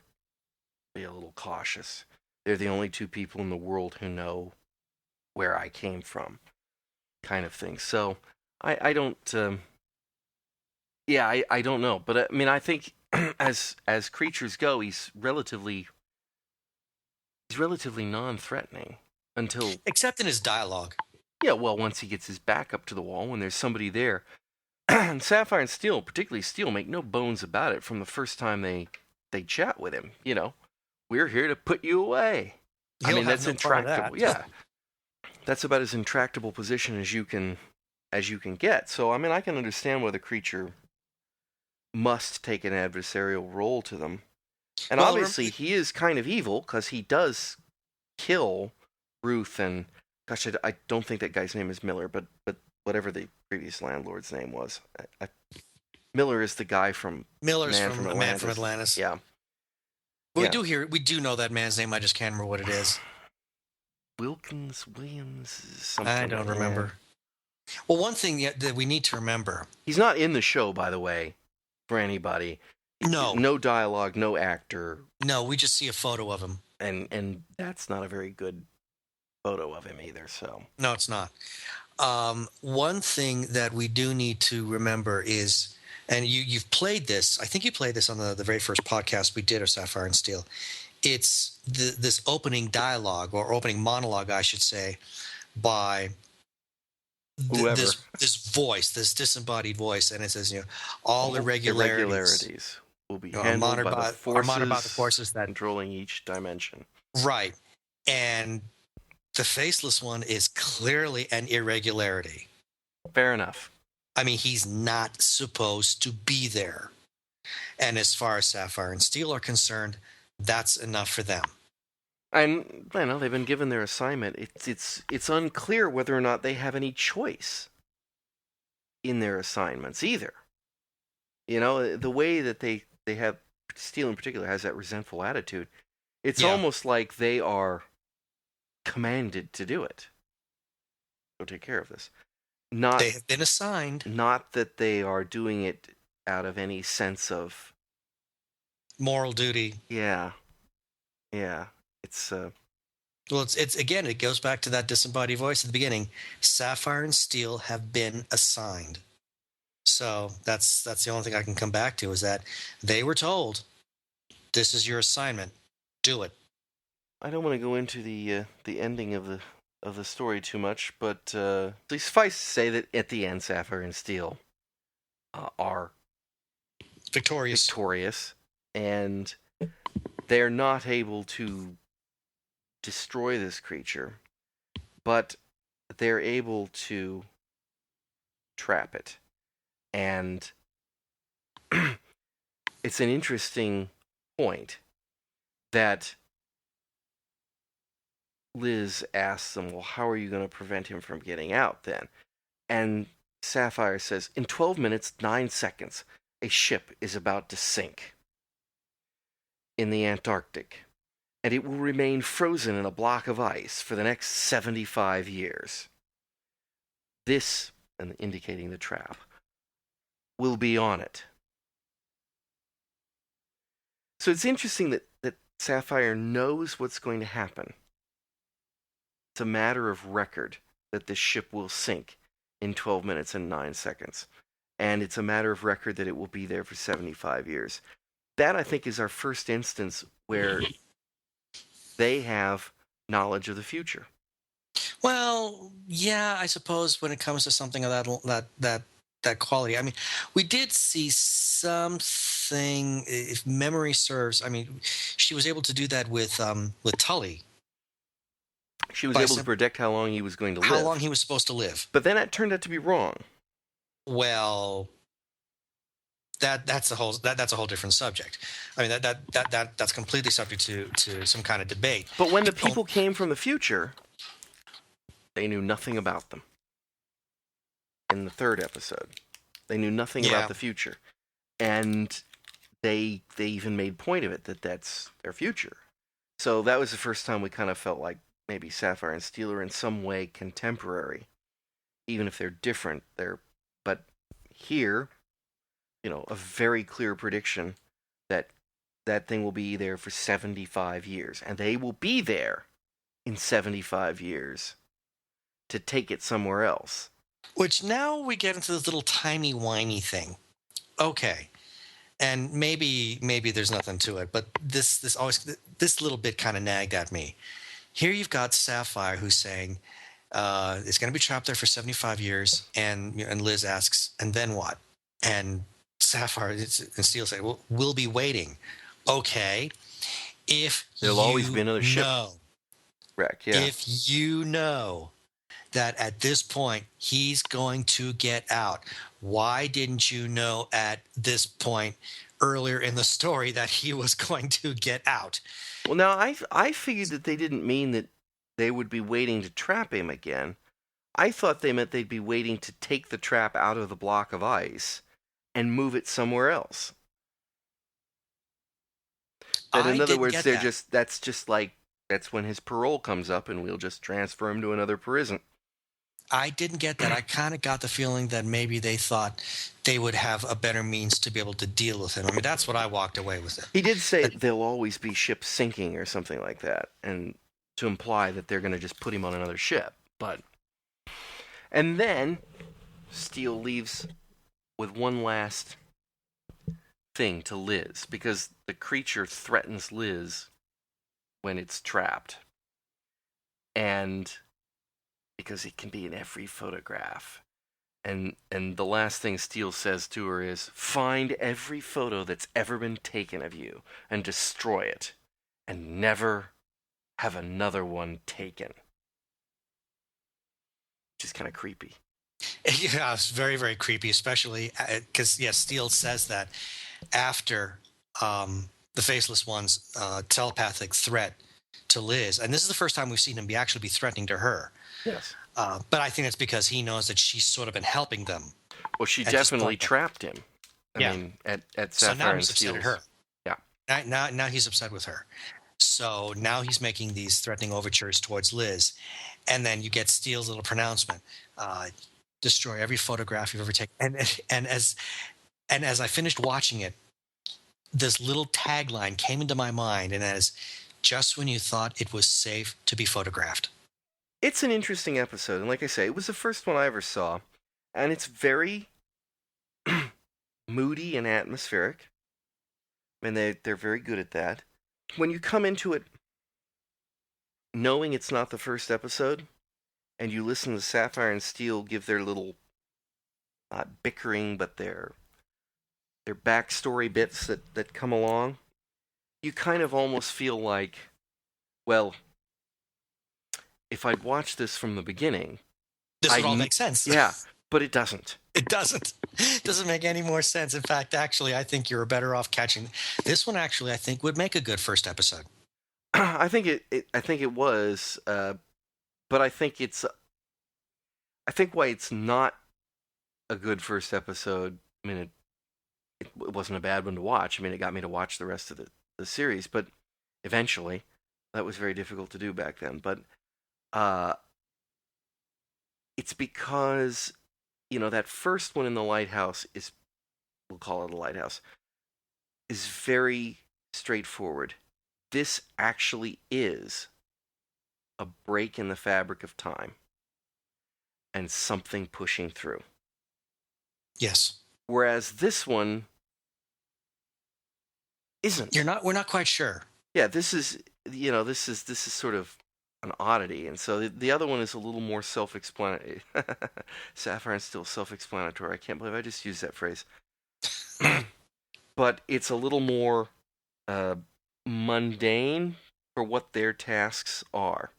[SPEAKER 2] be a little cautious. They're the only two people in the world who know where I came from, kind of thing. So I don't, I don't know. But I mean, I think as creatures go, he's relatively non-threatening until,
[SPEAKER 3] except in his dialogue.
[SPEAKER 2] Yeah, well, once he gets his back up to the wall, when there's somebody there. And Sapphire and Steel, particularly Steel, make no bones about it from the first time they chat with him. We're here to put you away. That's intractable. Yeah, that's about as intractable position as you can get. So, I can understand why the creature must take an adversarial role to them. And obviously, he is kind of evil because he does kill Ruth and, gosh, I don't think that guy's name is Miller, but whatever the previous landlord's name was. Miller is the guy from
[SPEAKER 3] Miller's
[SPEAKER 2] Man
[SPEAKER 3] from
[SPEAKER 2] from
[SPEAKER 3] A Man from
[SPEAKER 2] Atlantis.
[SPEAKER 3] Atlantis.
[SPEAKER 2] Yeah.
[SPEAKER 3] But
[SPEAKER 2] Yeah.
[SPEAKER 3] we do know that man's name. I just can't remember what it is.
[SPEAKER 2] Williams, something.
[SPEAKER 3] I don't remember. Well, one thing that we need to remember.
[SPEAKER 2] He's not in the show, by the way, for anybody.
[SPEAKER 3] No.
[SPEAKER 2] No dialogue, no actor.
[SPEAKER 3] No, we just see a photo of him.
[SPEAKER 2] And that's not a very good photo of him either, so.
[SPEAKER 3] No, it's not. One thing that we do need to remember is, and you've played this, I think you played this on the very first podcast we did of Sapphire and Steel. It's this opening dialogue, or opening monologue, I should say, by this voice, this disembodied voice, and it says, all irregularities
[SPEAKER 2] will be handled by the
[SPEAKER 3] forces that
[SPEAKER 2] controlling each dimension.
[SPEAKER 3] Right. And the faceless one is clearly an irregularity.
[SPEAKER 2] Fair enough.
[SPEAKER 3] I mean, he's not supposed to be there. And as far as Sapphire and Steel are concerned, that's enough for them.
[SPEAKER 2] And I know they've been given their assignment. It's unclear whether or not they have any choice in their assignments either. The way that they have, Steel in particular has that resentful attitude. It's almost like they are commanded to do it. Go take care of this.
[SPEAKER 3] They have been assigned.
[SPEAKER 2] Not that they are doing it out of any sense of
[SPEAKER 3] moral duty.
[SPEAKER 2] Yeah. It's
[SPEAKER 3] well, it's again, it goes back to that disembodied voice at the beginning. Sapphire and Steel have been assigned. So that's the only thing I can come back to, is that they were told, this is your assignment. Do it.
[SPEAKER 2] I don't want to go into the ending of the story too much, but suffice to say that at the end, Sapphire and Steel are victorious, and they're not able to destroy this creature, but they're able to trap it. And it's an interesting point that Liz asks them, well, how are you going to prevent him from getting out then? And Sapphire says, in 12 minutes, 9 seconds, a ship is about to sink in the Antarctic, and it will remain frozen in a block of ice for the next 75 years. This, and indicating the trap, will be on it. So it's interesting that Sapphire knows what's going to happen. It's a matter of record that this ship will sink in 12 minutes and 9 seconds. And it's a matter of record that it will be there for 75 years. That, I think, is our first instance where they have knowledge of the future.
[SPEAKER 3] Well, yeah, I suppose when it comes to something of that quality. I mean, we did see something, if memory serves. I mean, she was able to do that with Tully.
[SPEAKER 2] She was able to predict how long he was going to live.
[SPEAKER 3] How long he was supposed to live.
[SPEAKER 2] But then it turned out to be wrong.
[SPEAKER 3] Well, that's a whole different subject. I mean, that's completely subject to some kind of debate.
[SPEAKER 2] But when the people came from the future, they knew nothing about them. In the third episode, they knew nothing about the future, and they even made point of it that that's their future. So that was the first time we kind of felt like maybe Sapphire and Steel are in some way contemporary, even if they're different. But here, a very clear prediction that that thing will be there for 75 years, and they will be there in 75 years to take it somewhere else.
[SPEAKER 3] Which now we get into this little timey-wimey thing. Okay. And maybe there's nothing to it, but this little bit kind of nagged at me. Here you've got Sapphire who's saying it's going to be trapped there for 75 years, and Liz asks, and then what? And Sapphire and Steel say, well, we'll be waiting. Okay. If
[SPEAKER 2] there'll always be another ship wreck, yeah.
[SPEAKER 3] If you know that at this point he's going to get out, why didn't you know at this point earlier in the story that he was going to get out?
[SPEAKER 2] Well, now I figured that they didn't mean that they would be waiting to trap him again. I thought they meant they'd be waiting to take the trap out of the block of ice and move it somewhere else. That in
[SPEAKER 3] I
[SPEAKER 2] other
[SPEAKER 3] didn't
[SPEAKER 2] words,
[SPEAKER 3] get
[SPEAKER 2] they're
[SPEAKER 3] that.
[SPEAKER 2] just that's when his parole comes up, and we'll just transfer him to another prison.
[SPEAKER 3] I didn't get that. I kind of got the feeling that maybe they thought they would have a better means to be able to deal with him. I mean, that's what I walked away with it.
[SPEAKER 2] He did say
[SPEAKER 3] That,
[SPEAKER 2] there'll always be ships sinking or something like that, and to imply that they're going to just put him on another ship. And then Steel leaves with one last thing to Liz, because the creature threatens Liz when it's trapped. And because it can be in every photograph. And the last thing Steele says to her is, find every photo that's ever been taken of you and destroy it, and never have another one taken. Which is kind of creepy.
[SPEAKER 3] yeah, it's very, very creepy, especially because, yes, Steele says that after the Faceless One's telepathic threat to Liz. And this is the first time we've seen him actually be threatening to her.
[SPEAKER 2] Yes.
[SPEAKER 3] But I think that's because he knows that she's sort of been helping them.
[SPEAKER 2] Well, she
[SPEAKER 3] at this
[SPEAKER 2] definitely
[SPEAKER 3] point.
[SPEAKER 2] trapped him. I mean, at
[SPEAKER 3] So
[SPEAKER 2] Sapphire
[SPEAKER 3] now
[SPEAKER 2] and
[SPEAKER 3] he's upset
[SPEAKER 2] Steel's.
[SPEAKER 3] at her.
[SPEAKER 2] Yeah.
[SPEAKER 3] Now he's upset with her. So now he's making these threatening overtures towards Liz. And then you get Steele's little pronouncement. Destroy every photograph you've ever taken. And as I finished watching it, this little tagline came into my mind, and as just when you thought it was safe to be photographed.
[SPEAKER 2] It's an interesting episode, and like I say, it was the first one I ever saw, and it's very moody and atmospheric. I mean, they're very good at that. When you come into it knowing it's not the first episode, and you listen to Sapphire and Steel give their little, not bickering, but their backstory bits that come along, you kind of almost feel like, well, if I'd watched this from the beginning,
[SPEAKER 3] This would all make sense.
[SPEAKER 2] Yeah, but it doesn't.
[SPEAKER 3] It doesn't. It doesn't make any more sense. In fact, actually, I think you're better off catching this one. Actually, I think would make a good first episode.
[SPEAKER 2] I think it was, but I think why it's not a good first episode. I mean, it wasn't a bad one to watch. I mean, it got me to watch the rest of the series, but eventually, that was very difficult to do back then. But it's because, that first one in the lighthouse we'll call it a lighthouse, is very straightforward. This actually is a break in the fabric of time and something pushing through.
[SPEAKER 3] Yes.
[SPEAKER 2] Whereas this one isn't.
[SPEAKER 3] We're not quite sure.
[SPEAKER 2] Yeah, this is sort of an oddity, and so the other one is a little more self-explanatory. Sapphire and Steel, self-explanatory. I can't believe I just used that phrase. But it's a little more mundane for what their tasks are,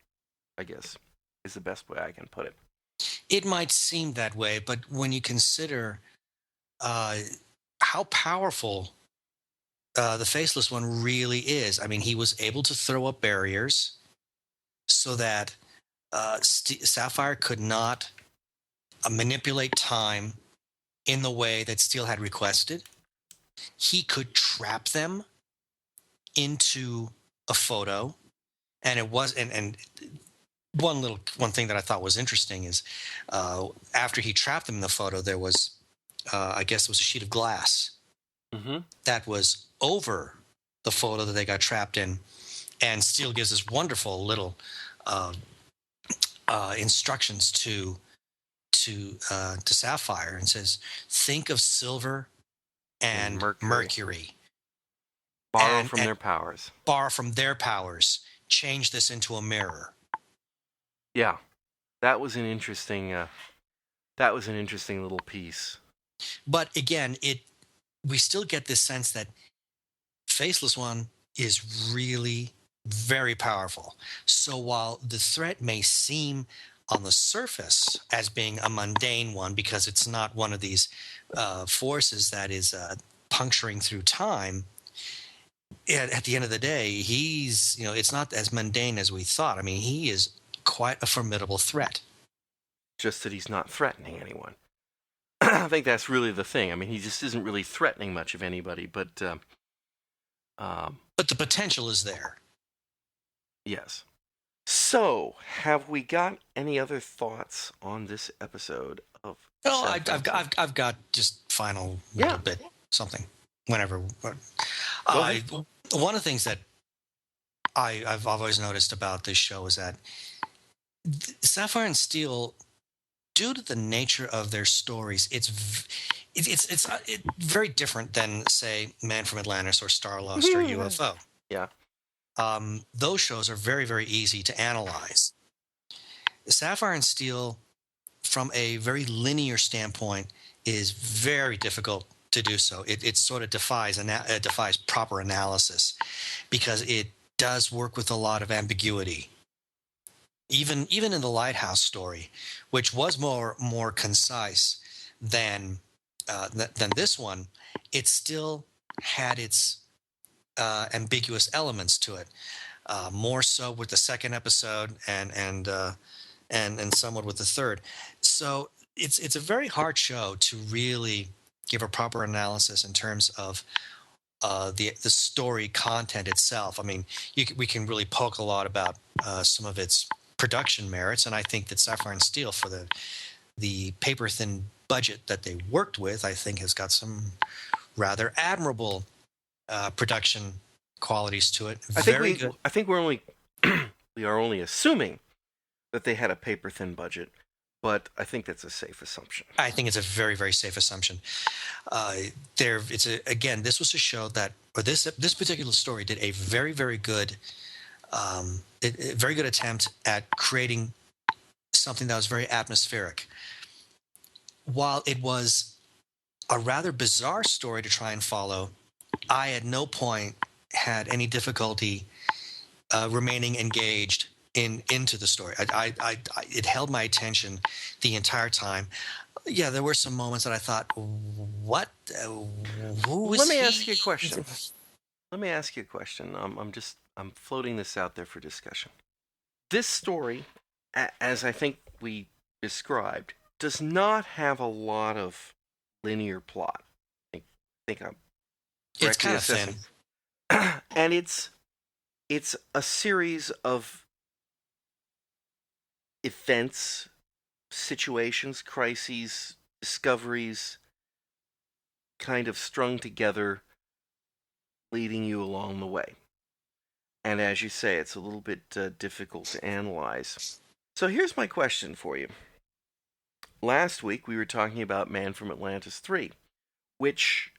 [SPEAKER 2] I guess, is the best way I can put it.
[SPEAKER 3] It might seem that way, but when you consider how powerful the Faceless One really is, I mean, he was able to throw up barriers so that Sapphire could not manipulate time in the way that Steel had requested. He could trap them into a photo, and it was and one thing that I thought was interesting is after he trapped them in the photo, there was I guess it was a sheet of glass that was over the photo that they got trapped in, and Steele gives this wonderful little instructions to Sapphire and says, think of silver and mercury.
[SPEAKER 2] Borrow from their powers.
[SPEAKER 3] Borrow from their powers. Change this into a mirror.
[SPEAKER 2] Yeah, that was an interesting little piece.
[SPEAKER 3] But again, we still get this sense that Faceless One is really very powerful. So while the threat may seem on the surface as being a mundane one because it's not one of these forces that is puncturing through time, at the end of the day, he's, it's not as mundane as we thought. I mean, he is quite a formidable threat.
[SPEAKER 2] Just that he's not threatening anyone. I think that's really the thing. I mean, he just isn't really threatening much of anybody, but
[SPEAKER 3] But the potential is there.
[SPEAKER 2] yes. So, have we got any other thoughts on this episode of?
[SPEAKER 3] No,
[SPEAKER 2] Sapphire Steel?
[SPEAKER 3] I've got just final
[SPEAKER 2] Yeah.
[SPEAKER 3] little bit something. Whenever.
[SPEAKER 2] Go ahead.
[SPEAKER 3] One of the things that I've always noticed about this show is that Sapphire and Steel, due to the nature of their stories, it's very different than, say, Man from Atlantis or Starlost or UFO.
[SPEAKER 2] Yeah.
[SPEAKER 3] Those shows are very, very easy to analyze. Sapphire and Steel, from a very linear standpoint, is very difficult to do so. It sort of defies proper analysis because it does work with a lot of ambiguity. Even in the Lighthouse story, which was more concise than this one, it still had its ambiguous elements to it. More so with the second episode, and somewhat with the third. So it's a very hard show to really give a proper analysis in terms of the story content itself. I mean, we can really poke a lot about some of its production merits, and I think that Sapphire and Steel, for the paper thin budget that they worked with, I think has got some rather admirable production qualities to it.
[SPEAKER 2] I think we're only we are only assuming that they had a paper thin budget, but I think that's a safe assumption.
[SPEAKER 3] I think it's a very, very safe assumption. This was a show that, or this particular story did a very, very good, very good attempt at creating something that was very atmospheric. While it was a rather bizarre story to try and follow, I at no point had any difficulty remaining engaged into the story. It held my attention the entire time. Yeah, there were some moments that I thought, "What? Who is he?"
[SPEAKER 2] Let me ask you a question. I'm floating this out there for discussion. This story, as I think we described, does not have a lot of linear plot. I think I'm
[SPEAKER 3] It's kind of thin.
[SPEAKER 2] And it's a series of events, situations, crises, discoveries, kind of strung together, leading you along the way. And as you say, it's a little bit difficult to analyze. So here's my question for you. Last week we were talking about Man from Atlantis 3, which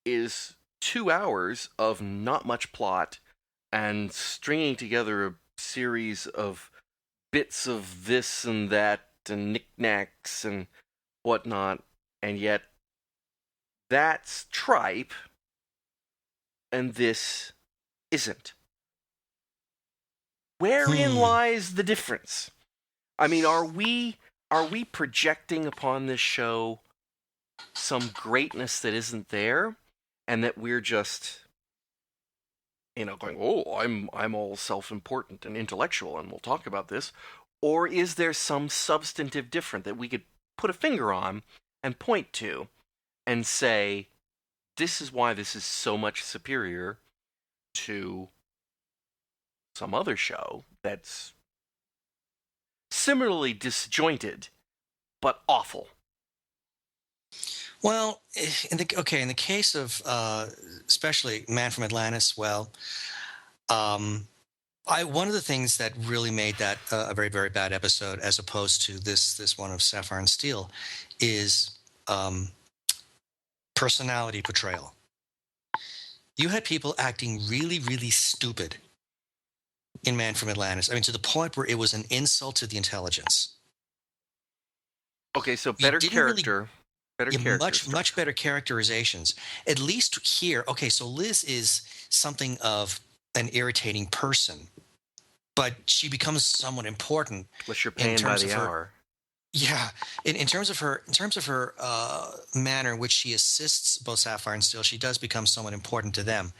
[SPEAKER 2] is 2 hours of not much plot and stringing together a series of bits of this and that and knickknacks and whatnot, and yet that's tripe and this isn't. Wherein lies the difference? I mean, are we projecting upon this show some greatness that isn't there, and that we're just, going, "Oh, I'm all self-important and intellectual, and we'll talk about this," or is there some substantive difference that we could put a finger on and point to and say, this is why this is so much superior to some other show that's similarly disjointed but awful?
[SPEAKER 3] Well, in the case of especially Man from Atlantis, one of the things that really made that a very, very bad episode, as opposed to this one of Sapphire and Steel, is personality portrayal. You had people acting really, really stupid in Man from Atlantis. I mean, to the point where it was an insult to the intelligence.
[SPEAKER 2] Okay, so better character.
[SPEAKER 3] Much better characterizations. At least here, okay, so Liz is something of an irritating person, but she becomes somewhat important.
[SPEAKER 2] Unless you're paying by the hour.
[SPEAKER 3] Yeah, in terms of her manner in which she assists both Sapphire and Steel, she does become somewhat important to them.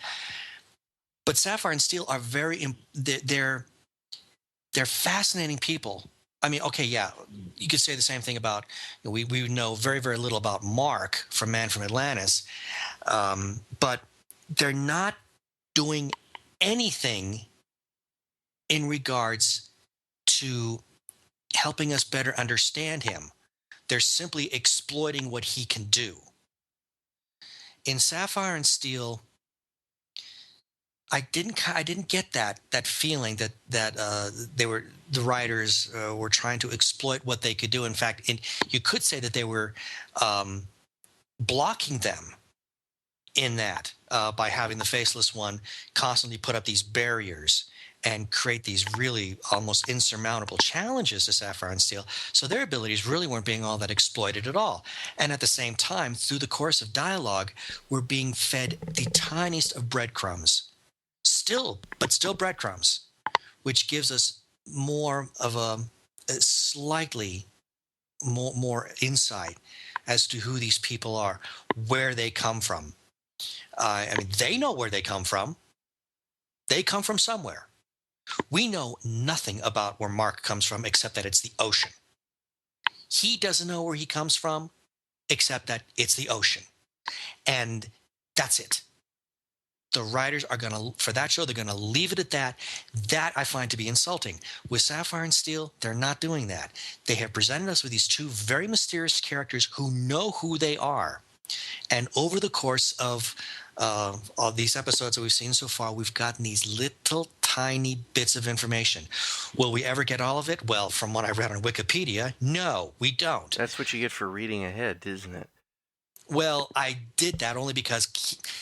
[SPEAKER 3] But Sapphire and Steel are they're fascinating people I mean, okay, yeah, you could say the same thing about, we know very, very little about Mark from Man from Atlantis, but they're not doing anything in regards to helping us better understand him. They're simply exploiting what he can do. In Sapphire and Steel, I didn't get that feeling that the writers were trying to exploit what they could do. In fact, you could say that they were um, blocking them in that by having the faceless one constantly put up these barriers and create these really almost insurmountable challenges to Sapphire and Steel. So their abilities really weren't being all that exploited at all. And at the same time, through the course of dialogue, we're being fed the tiniest of breadcrumbs. Still breadcrumbs, which gives us more of a slightly more insight as to who these people are, where they come from. I mean, they know where they come from. They come from somewhere. We know nothing about where Mark comes from except that it's the ocean. He doesn't know where he comes from except that it's the ocean. And that's it. The writers are going to, for that show, they're going to leave it at that. That I find to be insulting. With Sapphire and Steel, they're not doing that. They have presented us with these two very mysterious characters who know who they are. And over the course of these episodes that we've seen so far, we've gotten these little tiny bits of information. Will we ever get all of it? Well, from what I read on Wikipedia, no, we don't.
[SPEAKER 2] That's what you get for reading ahead, isn't it?
[SPEAKER 3] Well, I did that only because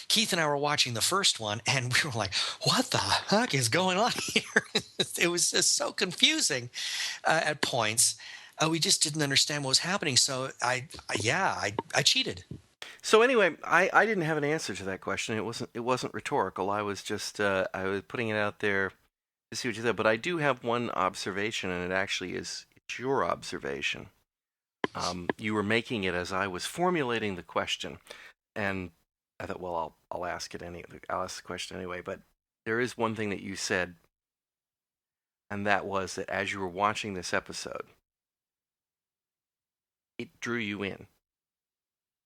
[SPEAKER 3] Keith and I were watching the first one, and we were like, what the heck is going on here? It was just so confusing at points. We just didn't understand what was happening. So I cheated.
[SPEAKER 2] So anyway, I didn't have an answer to that question. It wasn't rhetorical. I was just I was putting it out there to see what you said. But I do have one observation, and it actually it's your observation. You were making it as I was formulating the question, and I thought, well, I'll ask it I'll ask the question anyway. But there is one thing that you said, and that was that as you were watching this episode, it drew you in,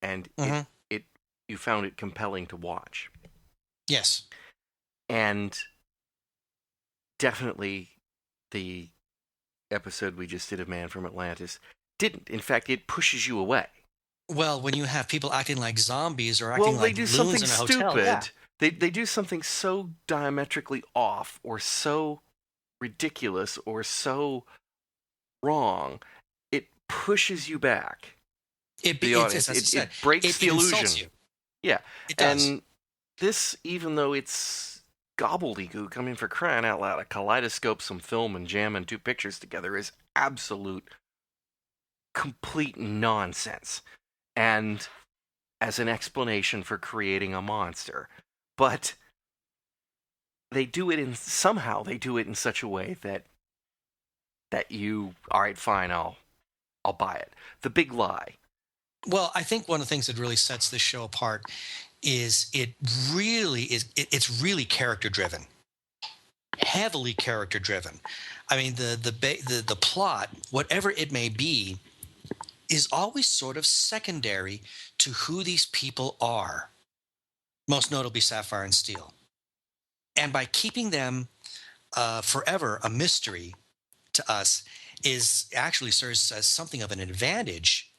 [SPEAKER 2] and you found it compelling to watch.
[SPEAKER 3] Yes,
[SPEAKER 2] and definitely the episode we just did of Man from Atlantis didn't. In fact, it pushes you away.
[SPEAKER 3] Well, when you have people acting like zombies or acting like loons in a hotel. Well, they do something stupid.
[SPEAKER 2] Yeah. They do something so diametrically off or so ridiculous or so wrong, it pushes you back.
[SPEAKER 3] It
[SPEAKER 2] breaks the illusion.
[SPEAKER 3] You.
[SPEAKER 2] Yeah.
[SPEAKER 3] It does.
[SPEAKER 2] And this, even though it's gobbledygook, I mean, for crying out loud, a kaleidoscope, some film, and jamming two pictures together is absolute complete nonsense, and as an explanation for creating a monster. But they do it in such a way that you, all right, fine, I'll buy it. The big lie.
[SPEAKER 3] Well, I think one of the things that really sets this show apart is it's really character driven. Heavily character driven. I mean, the plot, whatever it may be, is always sort of secondary to who these people are, most notably Sapphire and Steel. And by keeping them forever a mystery to us is actually serves as something of an advantage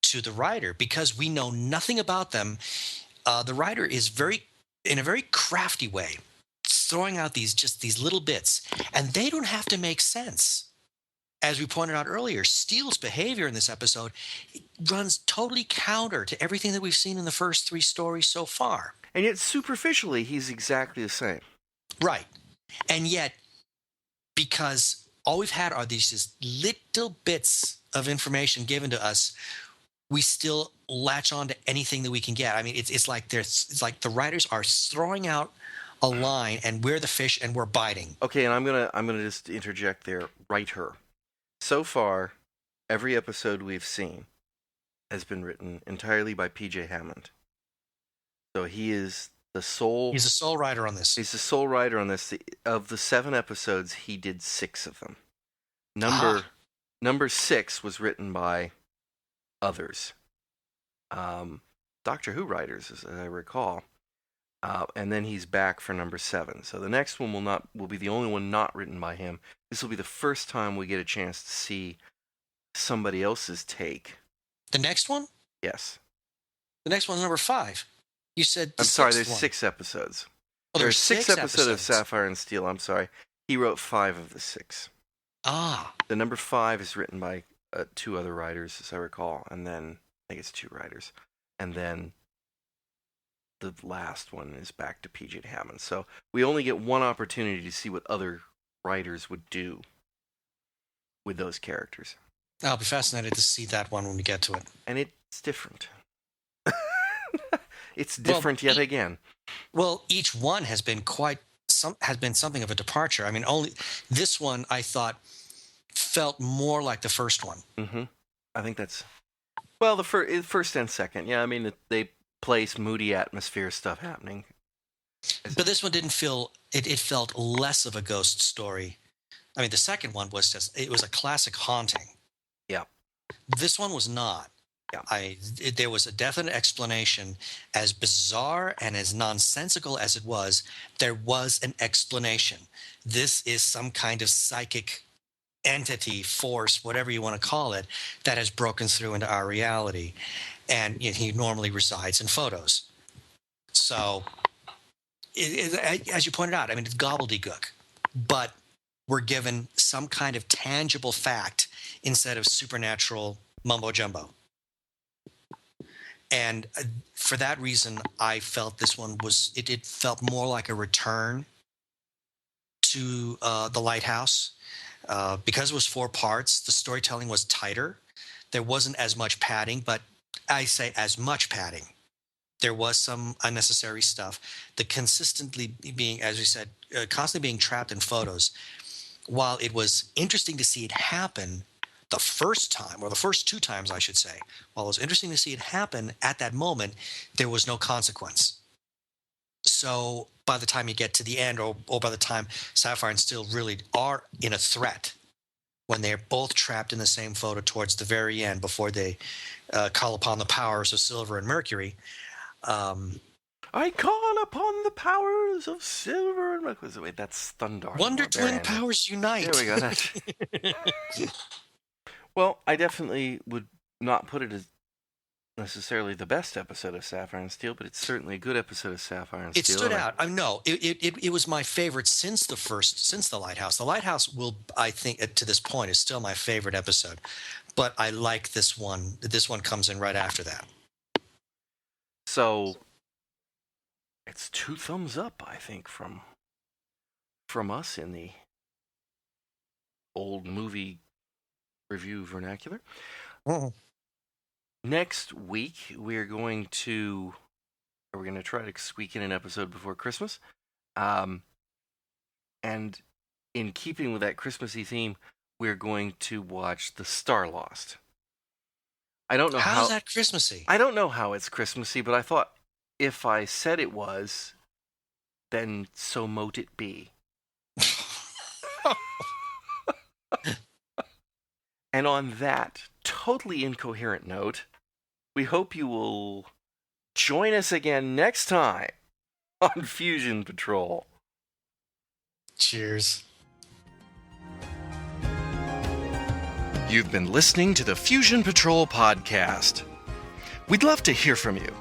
[SPEAKER 3] to the writer, because we know nothing about them. The writer is in a very crafty way, throwing out these little bits, and they don't have to make sense. As we pointed out earlier, Steele's behavior in this episode runs totally counter to everything that we've seen in the first three stories so far.
[SPEAKER 2] And yet, superficially, he's exactly the same.
[SPEAKER 3] Right. And yet, because all we've had are these just little bits of information given to us, we still latch on to anything that we can get. I mean, it's like the writers are throwing out a line, and we're the fish, and we're biting.
[SPEAKER 2] Okay, and I'm gonna just interject there. Writer. So far, every episode we've seen has been written entirely by P.J. Hammond. So he's the sole
[SPEAKER 3] writer on this.
[SPEAKER 2] He's the sole writer on this. Of the 7 episodes, he did 6 of them. Number Number 6 was written by others. Doctor Who writers, as I recall. And then he's back for number 7. So the next one will be the only one not written by him. This will be the first time we get a chance to see somebody else's take.
[SPEAKER 3] The next one?
[SPEAKER 2] Yes.
[SPEAKER 3] The next one's number 5. You said
[SPEAKER 2] I'm sorry, there's
[SPEAKER 3] one.
[SPEAKER 2] 6 episodes.
[SPEAKER 3] Oh,
[SPEAKER 2] there's
[SPEAKER 3] six
[SPEAKER 2] 6 episodes of Sapphire and Steel, I'm sorry. He wrote 5 of the 6.
[SPEAKER 3] Ah.
[SPEAKER 2] The number 5 is written by 2 other writers, as I recall. And then, I think it's 2 writers. And then the last one is back to P.J. Hammond. So we only get one opportunity to see what other writers would do with those characters.
[SPEAKER 3] I'll be fascinated to see that one when we get to it.
[SPEAKER 2] And it's different. It's different yet again.
[SPEAKER 3] Well, each one has been something of a departure. I mean, only this one I thought felt more like the first one.
[SPEAKER 2] Mm-hmm. I think that's the first and second. Yeah, I mean they place moody atmosphere stuff happening.
[SPEAKER 3] But this one didn't feel it felt less of a ghost story. I mean, the second one was it was a classic haunting.
[SPEAKER 2] Yeah.
[SPEAKER 3] This one was not.
[SPEAKER 2] Yeah.
[SPEAKER 3] There was a definite explanation. As bizarre and as nonsensical as it was, there was an explanation. This is some kind of psychic entity, force, whatever you want to call it, that has broken through into our reality. And he normally resides in photos. So, as you pointed out, I mean, it's gobbledygook. But we're given some kind of tangible fact instead of supernatural mumbo-jumbo. And for that reason, I felt this one it felt more like a return to The Lighthouse. Because it was 4 parts, the storytelling was tighter. There wasn't as much padding, but I say as much padding. There was some unnecessary stuff. The consistently being, as we said, constantly being trapped in photos. While it was interesting to see it happen the first time, or the first 2 times, I should say, while it was interesting to see it happen at that moment, there was no consequence. So by the time you get to the end, or by the time Sapphire and Steel really are in a threat, when they're both trapped in the same photo towards the very end before they call upon the powers of Silver and Mercury.
[SPEAKER 2] I call upon the powers of Silver and Mercury. Wait, that's Thundar.
[SPEAKER 3] Wonder Twin powers unite.
[SPEAKER 2] There we go. Well, I definitely would not put it as necessarily the best episode of Sapphire and Steel, but it's certainly a good episode of Sapphire and Steel.
[SPEAKER 3] It stood out. It was my favorite since The Lighthouse. The Lighthouse I think, to this point, is still my favorite episode. But I like this one. This one comes in right after that.
[SPEAKER 2] So it's 2 thumbs up, I think, from us in the old movie review vernacular.
[SPEAKER 3] Mm-hmm.
[SPEAKER 2] Next week, we're going to try to squeak in an episode before Christmas. And in keeping with that Christmassy theme, we're going to watch The Star Lost. I don't know
[SPEAKER 3] How's that Christmassy?
[SPEAKER 2] I don't know how it's Christmassy, but I thought if I said it was, then so mote it be. And on that totally incoherent note, we hope you will join us again next time on Fusion Patrol.
[SPEAKER 3] Cheers.
[SPEAKER 1] You've been listening to the Fusion Patrol podcast. We'd love to hear from you.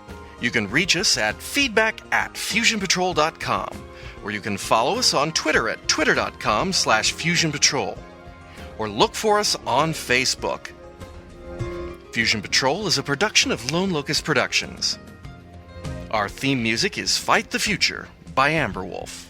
[SPEAKER 1] You can reach us at feedback@fusionpatrol.com, or you can follow us on Twitter at twitter.com/fusionpatrol, or look for us on Facebook. Fusion Patrol is a production of Lone Locust Productions. Our theme music is Fight the Future by Amberwolf.